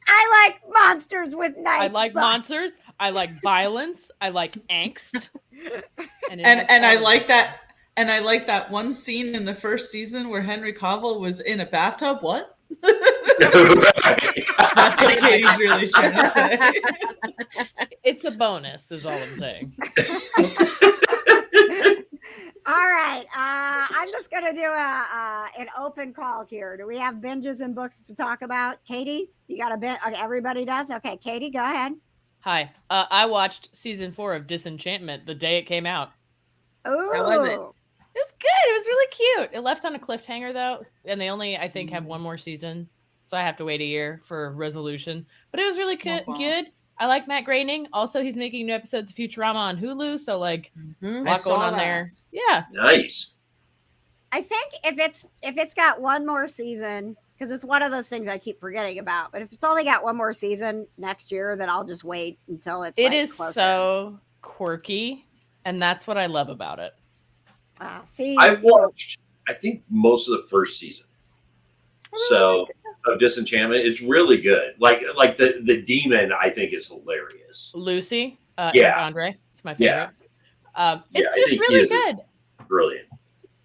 I like monsters with nice. I like butts. monsters. I like violence. I like angst. And I like that. And I like that one scene in the first season where Henry Cavill was in a bathtub. What? That's what Katie's really trying to say. It's a bonus, is all I'm saying. All right. I'm just gonna do an open call here. Do we have binges and books to talk about? Katie, you got a bit? Okay, everybody does. Okay, Katie, go ahead. Hi. I watched season 4 of Disenchantment the day it came out. Ooh. How was it? It was good. It was really cute. It left on a cliffhanger though, and they only, I think, have one more season, so I have to wait a year for resolution. But it was really good. I like Matt Groening. Also, he's making new episodes of Futurama on Hulu, so like a lot going on there. Yeah, Nice. I think if it's got one more season, because it's one of those things I keep forgetting about. But if it's only got one more season next year, then I'll just wait until it's. It like, is closer. so quirky, and that's what I love about it. See, I watched, I think, most of the first season. So of Disenchantment, it's really good. Like the demon, I think is hilarious. Lucy, Yeah. Eric Andre, it's my favorite. It's I just think really he is good. Brilliant.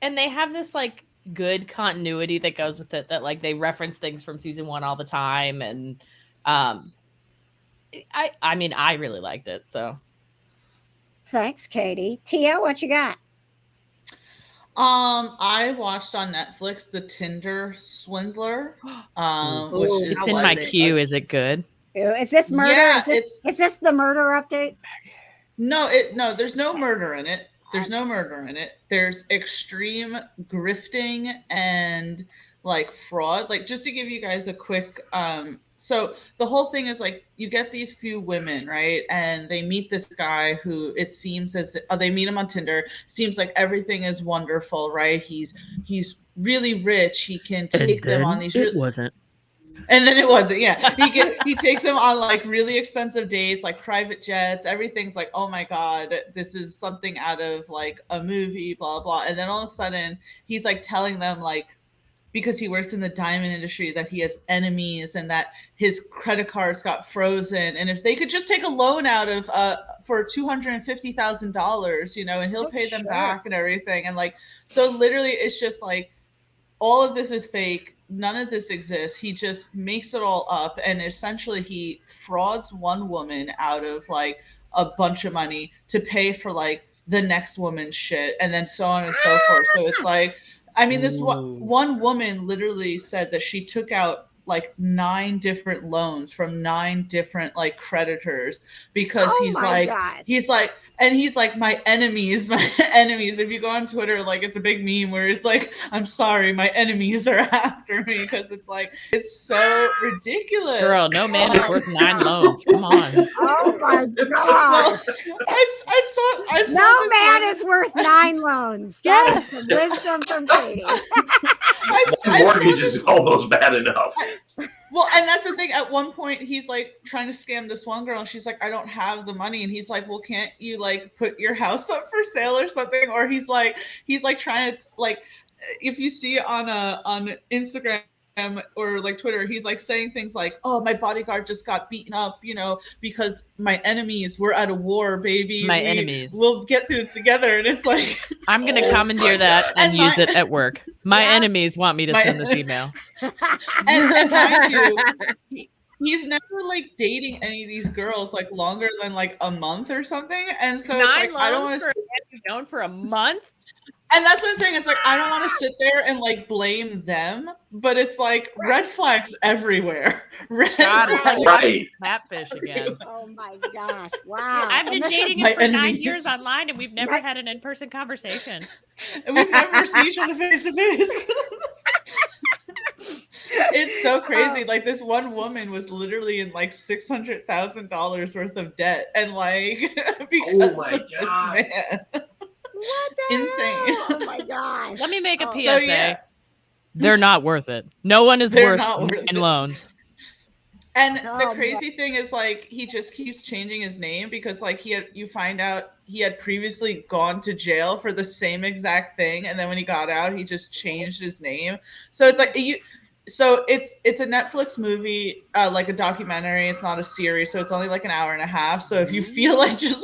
And they have this like good continuity that goes with it, that like they reference things from season 1 all the time, and I mean I really liked it. So thanks, Katie. Tia, what you got? I watched on Netflix the Tinder Swindler. Which Ooh, is it's in was my it? queue. Is it good? Is this murder? Yeah, is this the murder update? No, there's no murder in it. There's no murder in it. There's extreme grifting and like fraud. Like, just to give you guys a quick so the whole thing is like you get these few women, right? And they meet this guy who it seems as they meet him on Tinder. Seems like everything is wonderful, right? He's really rich. He can take them on these. It wasn't. And then it wasn't. Yeah, he takes them on like really expensive dates, like private jets. Everything's like, oh my god, this is something out of like a movie, blah blah. And then all of a sudden, he's like telling them like, because he works in the diamond industry, that he has enemies and that his credit cards got frozen, and if they could just take a loan out of for $250,000, you know, and he'll pay them back and everything. And like, so literally, it's just like all of this is fake. None of this exists. He just makes it all up, and essentially he frauds one woman out of like a bunch of money to pay for like the next woman's shit, and then so on and so forth. So it's like, I mean, this one woman literally said that she took out like 9 different loans from 9 different like creditors because he's like, my enemies. If you go on Twitter, like it's a big meme where it's like, I'm sorry, my enemies are after me, because it's like, it's so ridiculous. Girl, no man is worth 9 loans. Come on. Oh my gosh. Well, I saw No this man one. is worth 9 loans. That is some wisdom from Katie. Mortgage is almost bad enough. Well, and that's the thing. At one point, he's like trying to scam this one girl, and she's like, "I don't have the money," and he's like, "Well, can't you like put your house up for sale or something?" Or he's like trying to like, if you see on Instagram or like Twitter, he's like saying things like, "Oh, my bodyguard just got beaten up, you know, because my enemies were at a war, baby. My enemies. We'll get through this together." And it's like, I'm going to commandeer that and And use my- it at work. My Yeah. enemies want me to send this email. and mind you, he's never like dating any of these girls like longer than like a month or something. And so it's 9 like, I don't loans want for to. a man you've known for a month? And that's what I'm saying. It's like, I don't want to sit there and like blame them, but it's like red flags everywhere. Red God, it's like flags. watching catfish again. Oh my gosh. Wow. I've been And this dating is- him for 9 enemies. years online, and we've never had an in-person conversation. And we've never seen each other face to face. It's so crazy. Like, this one woman was literally in like $600,000 worth of debt, and like because Oh my of this God. man. What the Insane. hell? Oh my gosh. Let me make a Oh. PSA. So, yeah. They're not worth it. No one is They're worth not worth 9 it. loans. And Oh, the crazy thing is, like, he just keeps changing his name because, like, you find out he had previously gone to jail for the same exact thing, and then when he got out, he just changed his name. So it's like so it's a Netflix movie, like a documentary. It's not a series, so it's only like an hour and a half. So if you feel like just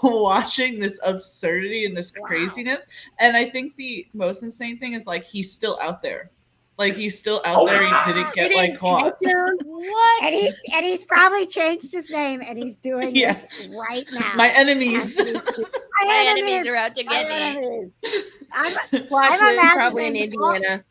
watching this absurdity and this craziness, and I think the most insane thing is, like, he's still out there. Like, he's still out there. He didn't get like caught. What? And he's probably changed his name, and he's doing this right now. My enemies. My enemies are out to get me. enemies. I'm Plot twist, probably in imagining- Indiana.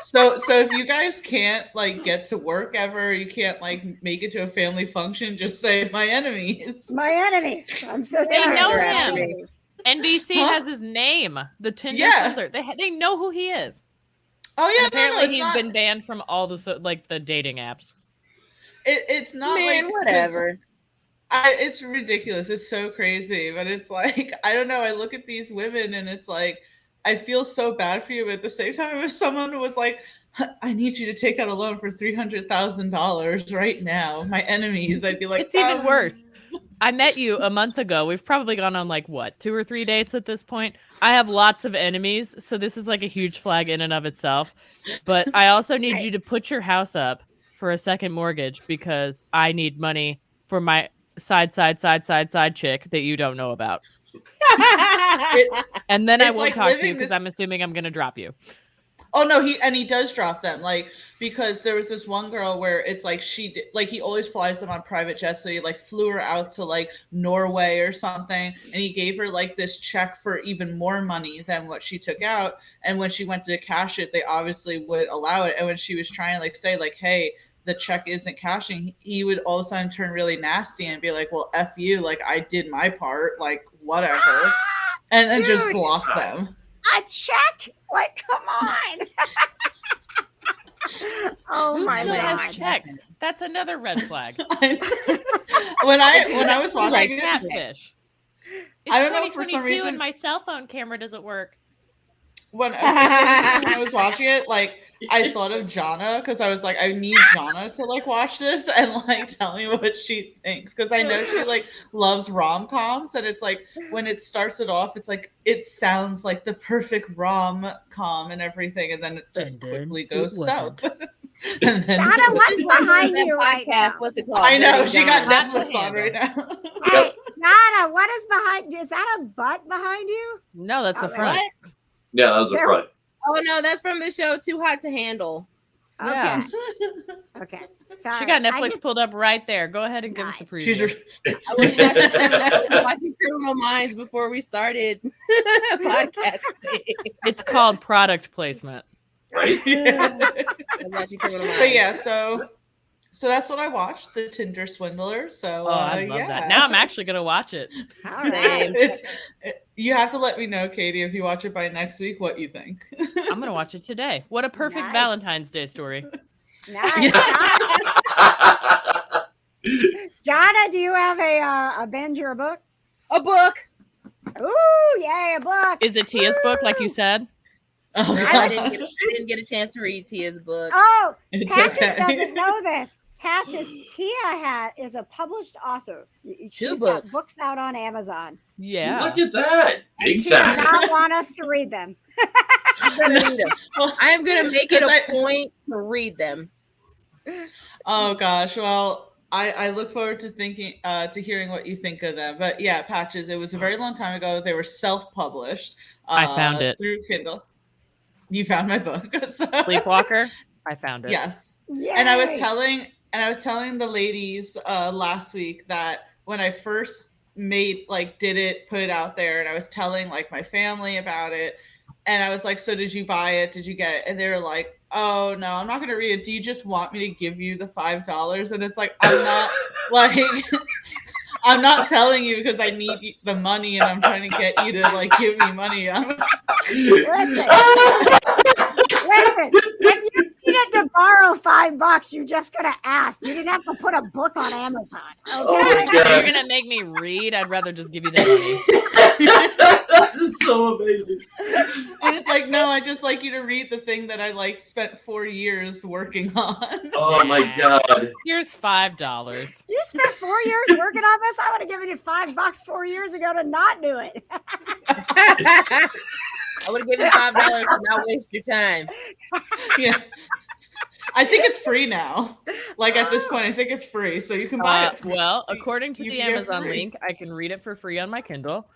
So if you guys can't like get to work ever, you can't like make it to a family function, just say my enemies. My enemies. I'm so They sorry. know My him. enemies. NBC Huh? has his name, the Tinder Yeah. Swindler. They know who he is. Oh yeah, And apparently it's he's not, been banned from all the dating apps. it's not Man, like whatever. it's ridiculous. It's so crazy, but it's like I don't know. I look at these women and it's like I feel so bad for you, but at the same time, if someone was like, "I need you to take out a loan for $300,000 right now," my enemies, I'd be like, It's even worse. I met you a month ago. We've probably gone on like what, 2 or 3 dates at this point. I have lots of enemies, so this is like a huge flag in and of itself. But I also need you to put your house up for a second mortgage because I need money for my side chick that you don't know about. And then I It's won't like talk to you living because this- I'm assuming I'm gonna drop you. Oh no, he does drop them, like, because there was this one girl where it's like he always flies them on private jets, so he like flew her out to like Norway or something, and he gave her like this check for even more money than what she took out, and when she went to cash it, they obviously would allow it, and when she was trying to like say like, hey, the check isn't cashing, he would all of a sudden turn really nasty and be like, well, F you, like I did my part, like whatever, and then just Dude. block them. A check? Like, come on. Oh Who my still god. has checks? That's another red flag. when I was watching Like it, catfish. It's I don't know, for some 2022 reason- and my cell phone camera doesn't work. when I was watching it, like I thought of Johna because I was like, I need Johna to like watch this and like tell me what she thinks because I know she like loves rom-coms, and it's like when it starts it off, it's like it sounds like the perfect rom-com and everything, and then it just And then quickly it goes south. wasn't. And then Johna, what's behind That you right now? podcast, what's it called? I know Dirty she got John. That's Netflix a on right now. Hey, Johna, what is behind? Is that a butt behind you? No, that's the Oh, front. What? Yeah, that was the There- front. Oh no, that's from the show Too Hot to Handle. Okay. Yeah. Okay. Sorry. She got I Netflix just- pulled up right there. Go ahead and give us a Nice. She's preview. I was watching Criminal Minds before we started podcasting. It's called product placement. Right? Yeah. I was watching Criminal Minds. But yeah, so that's what I watched, the Tinder Swindler. So Oh, I love yeah. that. Now I'm actually gonna watch it. All right. Same. You have to let me know, Katie, if you watch it by next week, what you think. I'm gonna watch it today. What a perfect Nice. Valentine's Day story. Nice. Johna, do you have a binge or a book? A book. Ooh, yay, a book. Is it Tia's book, like you said? Oh, No, I I didn't get a chance to read Tia's book. Oh, It's Patches okay. doesn't know this. Patches, Tia is a published author. She's got books. books out on Amazon. Yeah. Look at that. Big She does time. not want us to read them. I'm gonna read them. Well, I am gonna make it Because a point to read them. oh gosh. Well, I look forward to hearing what you think of them. But yeah, Patches, it was a very long time ago. They were self-published. I found it. through Kindle. You found my book. So- Sleepwalker. I found it. Yes. Yay. And I was telling the ladies last week that when I first did it, put it out there, and I was telling like my family about it, and I was like, so did you buy it? Did you get it? And they were like, oh no, I'm not gonna read it. Do you just want me to give you the $5? And it's like, I'm not like I'm not telling you because I need the money and I'm trying to get you to like give me money. Listen, if you needed to borrow $5, you just could have asked. You didn't have to put a book on Amazon. Oh my If you're God. gonna make me read, I'd rather just give you the money. is so amazing. And it's like, no, I just like you to read the thing that I like spent 4 years working on. Oh my god. Here's $5. You spent 4 years working on this. I would have given you $5 4 years ago to not do it. I would have given you $5 to not waste your time. Yeah. I think it's free now. Like at this point, I think it's free, so you can buy it. Well, according to You the can get Amazon free. link, I can read it for free on my Kindle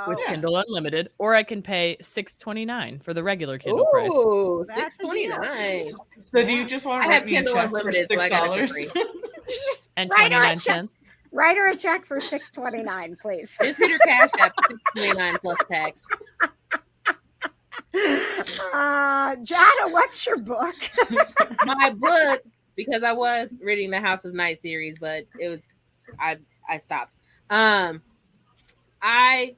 with Yeah. Kindle Unlimited, or I can pay $6.29 for the regular Kindle price. Ooh, That's the deal. $6.29. So do you just want I to have write me a Kindle check for Unlimited, so I got it for $6? free. Just And write her a 29 check. cents. Write her a check for $6.29, please. Just hit your Cash App, $6.29 plus tax. Johna, what's your book? My book, because I was reading the House of Night series, but it was I stopped. I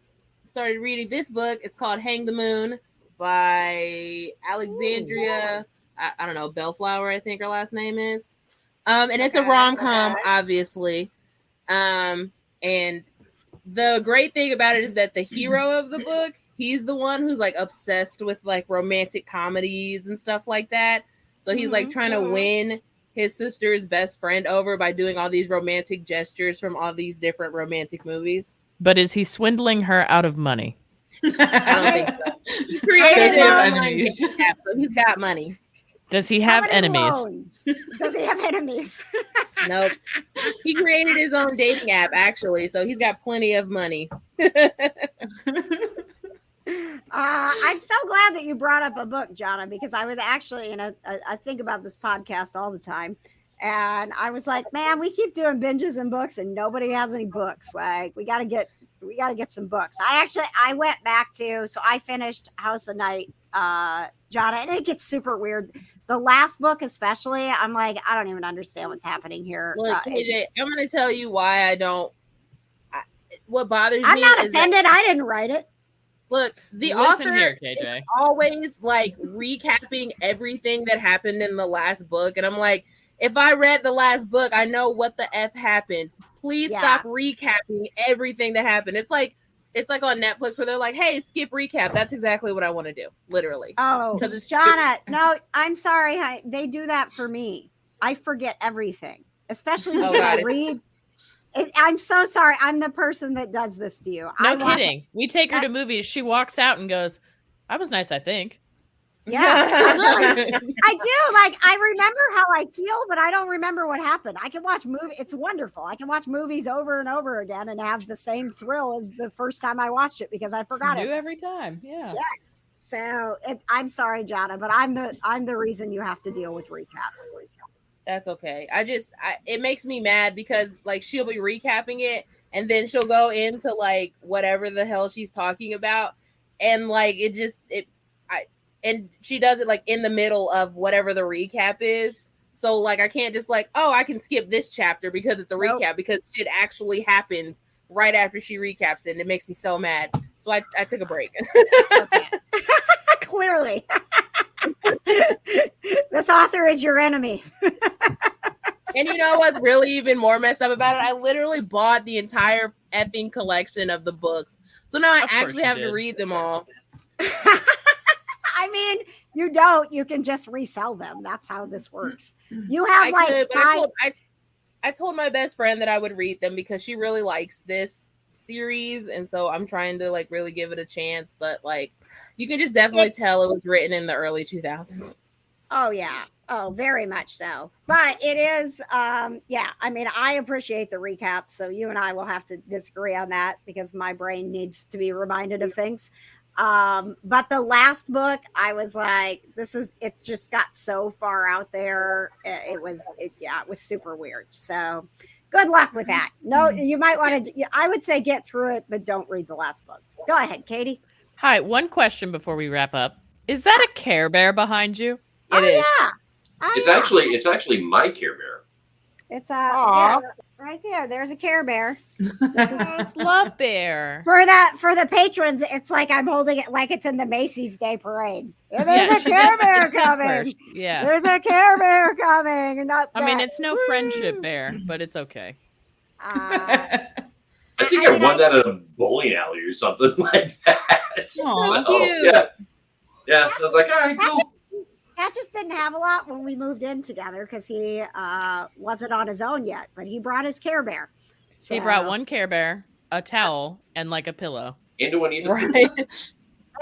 started reading this book. It's called Hang the Moon by Alexandria. I don't know, Bellflower, I think her last name is. And it's a rom-com, obviously. And the great thing about it is that the hero of the book, he's the one who's like obsessed with like romantic comedies and stuff like that. So he's like trying to win his sister's best friend over by doing all these romantic gestures from all these different romantic movies. But is he swindling her out of money? I don't think so. He Does created he have his own enemies? dating app, so he's got money. Does he How have many enemies? loans? Does he have enemies? Nope. He created his own dating app, actually, so he's got plenty of money. I'm so glad that you brought up a book, Johna, because I was actually I think about this podcast all the time. And I was like, man, we keep doing binges and books and nobody has any books. Like we gotta get some books. I went back to, so I finished House of Night, Johna, and it gets super weird. The last book, especially, I'm like, I don't even understand what's happening here. Look, KJ, I'm going to tell you why I don't. What bothers I'm me not is offended. I didn't write it. look, the Listen author here, is KJ. always like recapping everything that happened in the last book, and I'm like, if I read the last book, I know what the F happened. Please stop recapping everything that happened. It's like on Netflix where they're like, hey, skip recap. That's exactly what I want to do. Literally. Oh, 'Cause it's Johna, no, I'm sorry, honey. They do that for me. I forget everything, especially because got I it. read. I'm so sorry. I'm the person that does this to you. No I watch- kidding. We take her to movies. She walks out and goes, "That was nice, I think." Yeah, I do. Like, I remember how I feel, but I don't remember what happened. I can watch movie. It's wonderful. I can watch movies over and over again and have the same thrill as the first time I watched it because I forgot New it. every time. Yeah. Yes. So I'm sorry, Johna, but I'm the reason you have to deal with recaps. That's okay. It makes me mad because like she'll be recapping it and then she'll go into like whatever the hell she's talking about, and like and she does it like in the middle of whatever the recap is. So like I can't just like, oh, I can skip this chapter because it's a recap, because shit actually happens right after she recaps it, and it makes me so mad. So I took a break. Clearly. This author is your enemy. And you know what's really even more messed up about it? I literally bought the entire effing collection of the books. So now I Of course actually you have to did. read them all. I mean, you don't. You can just resell them. That's how this works. You have I like could, but five. I told my best friend that I would read them because she really likes this series, and so I'm trying to like really give it a chance. But like, you can just definitely tell it was written in the early 2000s. Oh yeah. Oh, very much so. But it is, yeah. I mean, I appreciate the recap. So you and I will have to disagree on that because my brain needs to be reminded of things. But the last book, I was like, it's just got so far out there. It was super weird. So good luck with that. No, you might want to, I would say get through it, but don't read the last book. Go ahead, Katie. Hi, one question before we wrap up. Is that a Care Bear behind you? It is. Yeah. Oh, It's yeah. actually my Care Bear. It's Aw. right there. There's a Care Bear. It's Love Bear. For the patrons, it's like I'm holding it like it's in the Macy's Day Parade. Yeah, there's Yeah, a she Care gets Bear it coming. first. Yeah. There's a Care Bear coming. I mean, it's no friendship bear, but it's okay. I think I won that at a bowling alley or something like that. Aw. yeah. Yeah. I was like, all right, cool. Pat just didn't have a lot when we moved in together because he wasn't on his own yet, but he brought his Care Bear. He brought one Care Bear, a towel, and like a pillow. Into Winnie the Pooh. Right.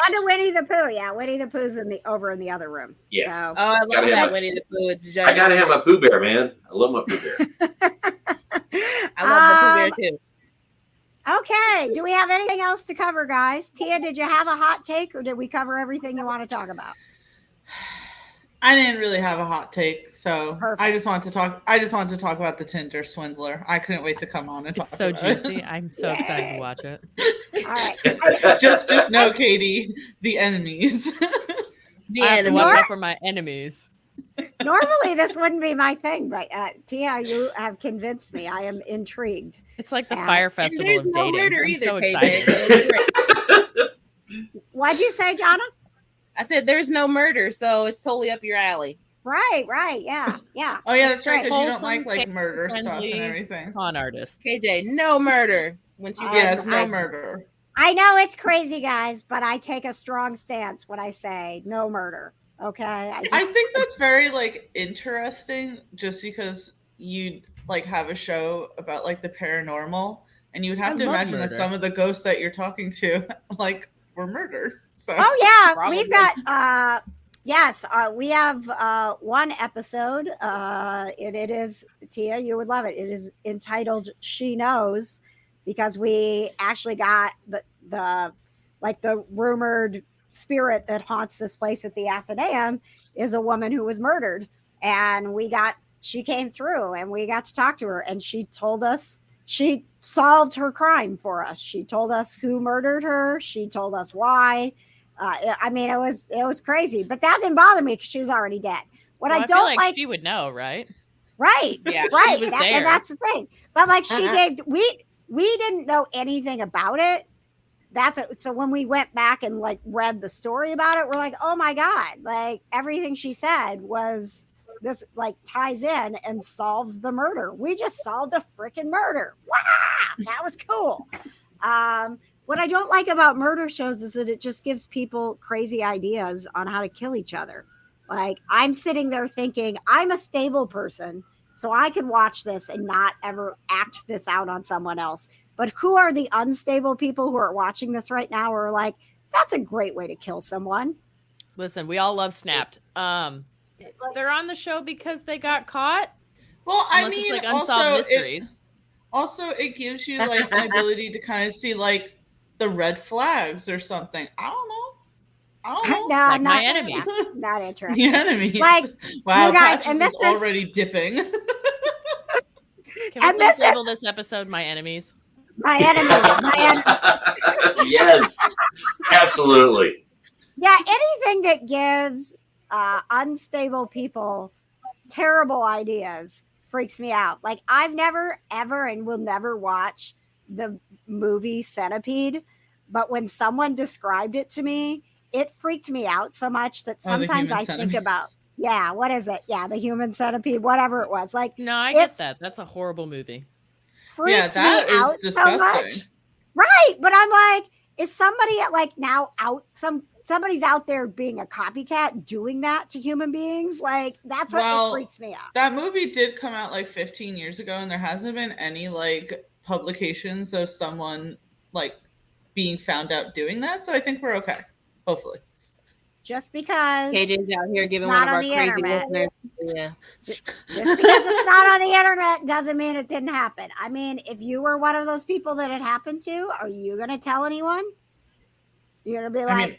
On to Winnie the Pooh. Yeah, Winnie the Pooh's over in the other room. Yeah. So. Oh, I love Gotta that have- Winnie the Pooh. It's I gotta have my Pooh Bear, man. I love my Pooh Bear. I love the Pooh Bear too. Okay. Do we have anything else to cover, guys? Tia, did you have a hot take, or did we cover everything you want to talk about? I didn't really have a hot take, so Perfect. I just wanted to talk about the Tinder Swindler. I couldn't wait to come on and talk It's so about juicy. I'm so excited to watch it. All right. it. Just know, Katie, the enemies. The I have to enemy. watch out for my enemies. Normally, this wouldn't be my thing, but Tia, you have convinced me. I am intrigued. It's like the Yeah. Fire And Festival there's of no dating. murder I'm either, so KJ. excited. What'd you say, Johna? I said there's no murder, so it's totally up your alley. Right. Yeah. Oh yeah, That's that's right. Because you don't Wholesome, like murder stuff and family-friendly everything. Con artists. KJ, no murder. Once you Yes, get no murder. I know it's crazy, guys, but I take a strong stance when I say no murder. Okay. I think that's very interesting, just because you have a show about the paranormal, and you would have I to love imagine that murder. some of the ghosts that you're talking to were murdered. So Oh yeah, Probably. we've got yes, we have one episode and it is, Tia, you would love it. It is entitled She Knows, because we actually got the rumored spirit that haunts this place at the Athenaeum is a woman who was murdered, and she came through and we got to talk to her, and she told us she solved her crime for us. She told us who murdered her. She told us why. I mean, it was crazy, but that didn't bother me because she was already dead. What Well, I feel don't like she would know, right? right, Yeah, right, she was and there. that's the thing. But she Uh-huh. gave we didn't know anything about it. So when we went back and read the story about it, we're like, oh my god, everything she said was this ties in and solves the murder. We just solved a freaking murder. Wow, that was cool. What I don't like about murder shows is that it just gives people crazy ideas on how to kill each other. I'm sitting there thinking I'm a stable person, so I could watch this and not ever act this out on someone else. But who are the unstable people who are watching this right now who are like, that's a great way to kill someone? Listen, we all love Snapped. They're on the show because they got caught. well, I Unless mean, it's unsolved also mysteries. it gives you an ability to kind of see the red flags or something. I don't know. No, Like I'm my not enemies. Not interested. The enemies. Like, wow, you guys, Patches and this is is- already dipping. Can we And please this- label this episode "My Enemies"? My enemies. Yes, absolutely. Yeah, anything that gives unstable people terrible ideas freaks me out. I've never, ever, and will never watch the movie Centipede, but when someone described it to me, it freaked me out so much that Oh, the sometimes human I think centipede. about, what is it? Yeah, the human centipede, whatever it was. No, I get It's- that. That's a horrible movie. Freaked that me is out disgusting. so much. Right, but I'm like, is somebody now out? Somebody's out there being a copycat, doing that to human beings. That's what Well, it freaks me out. That movie did come out 15 years ago, and there hasn't been any publications of someone being found out doing that. So I think we're okay. Hopefully. Just because, KJ's out here It's giving not one of on our the crazy internet. listeners. Yeah. just because it's not on the internet doesn't mean it didn't happen. I mean, if you were one of those people that it happened to, are you going to tell anyone? You're going to be like, I mean,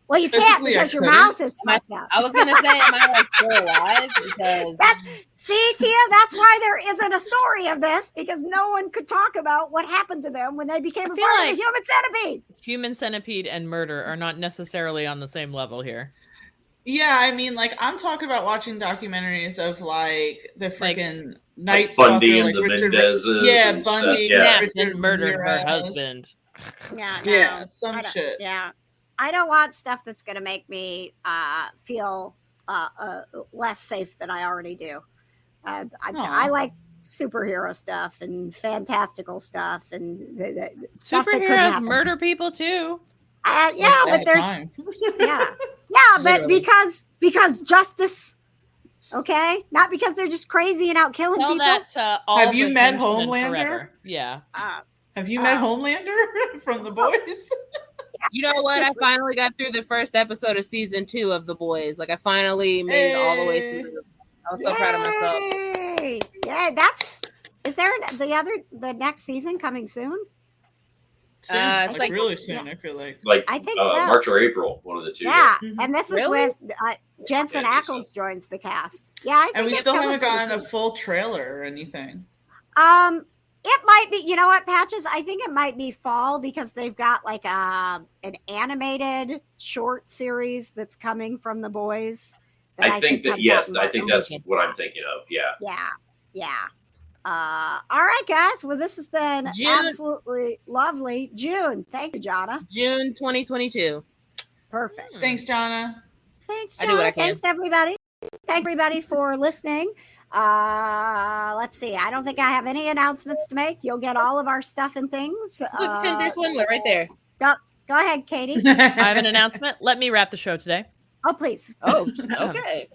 well, you can't physically, I because your couldn't. mouth is fucked up. I was gonna say, am I still alive? Because See, Tia, that's why there isn't a story of this, because no one could talk about what happened to them when they became a feel part of like- the human centipede. Human centipede and murder are not necessarily on the same level here. Yeah, I mean, I'm talking about watching documentaries of the freaking Night Bundy Stalker, and the Richard. Mendezes. Yeah, and Bundy. Stuff. Yeah. Snapped Richard and murdered her Ramirez. husband. Yeah, Yeah, no, some I don't- shit. Yeah, I don't want stuff that's going to make me feel less safe than I already do. I Aw. like superhero stuff and fantastical stuff and stuff that could Superheroes happen. murder people too. Yeah, All but the there's time. yeah, but Literally. because justice, okay, not because they're just crazy and out killing Tell people. that to all Have you the met henchmen Homelander? forever. Yeah. Have you met Homelander from The Boys? You know what? I finally got through the first episode of season 2 of The Boys. Like I finally made it all the way through. I was so proud of myself. Yay! Yeah, is there the next season coming soon? Soon. It's like like- really soon, I feel like. Like I think so. March or April, one of the two. Yeah, Mhm. and this is Really? with Jensen Yeah, I think Ackles joins the cast. Yeah, I think And we it's still coming haven't pretty gotten a soon. full trailer or anything. It might be. You know what, Patches? I think it might be fall because they've got like an animated short series that's coming from the boys. I think that, comes yes, out in I think March. that's what I'm thinking of. Yeah. Yeah. All right, guys. Well, this has been June. absolutely lovely. June. Thank you, Johna. June 2022. Perfect. Thanks, Johna. Thanks, I do what I Johna. can. Thanks, everybody. Thank everybody for listening. Let's see. I don't think I have any announcements to make. You'll get all of our stuff and things. Look, Tinder Swindler right there. Go ahead, Katie. I have an announcement. Let me wrap the show today. Oh, please. Oh, okay.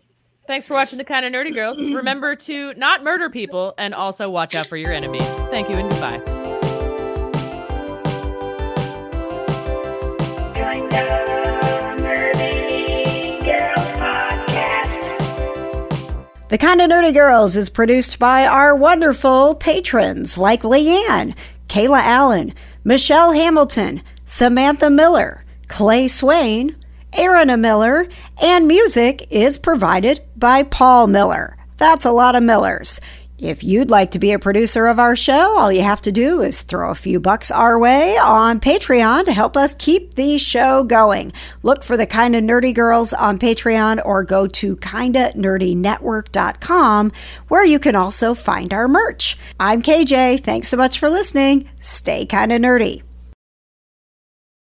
Thanks for watching The Kind of Nerdy Girls. Remember to not murder people and also watch out for your enemies. Thank you and goodbye. The Kind of Nerdy Girls is produced by our wonderful patrons like Leanne, Kayla Allen, Michelle Hamilton, Samantha Miller, Clay Swain, Aaron Miller, and music is provided by Paul Miller. That's a lot of Millers. If you'd like to be a producer of our show, all you have to do is throw a few bucks our way on Patreon to help us keep the show going. Look for the Kinda Nerdy Girls on Patreon or go to kindanerdynetwork.com where you can also find our merch. I'm KJ. Thanks so much for listening. Stay kinda nerdy.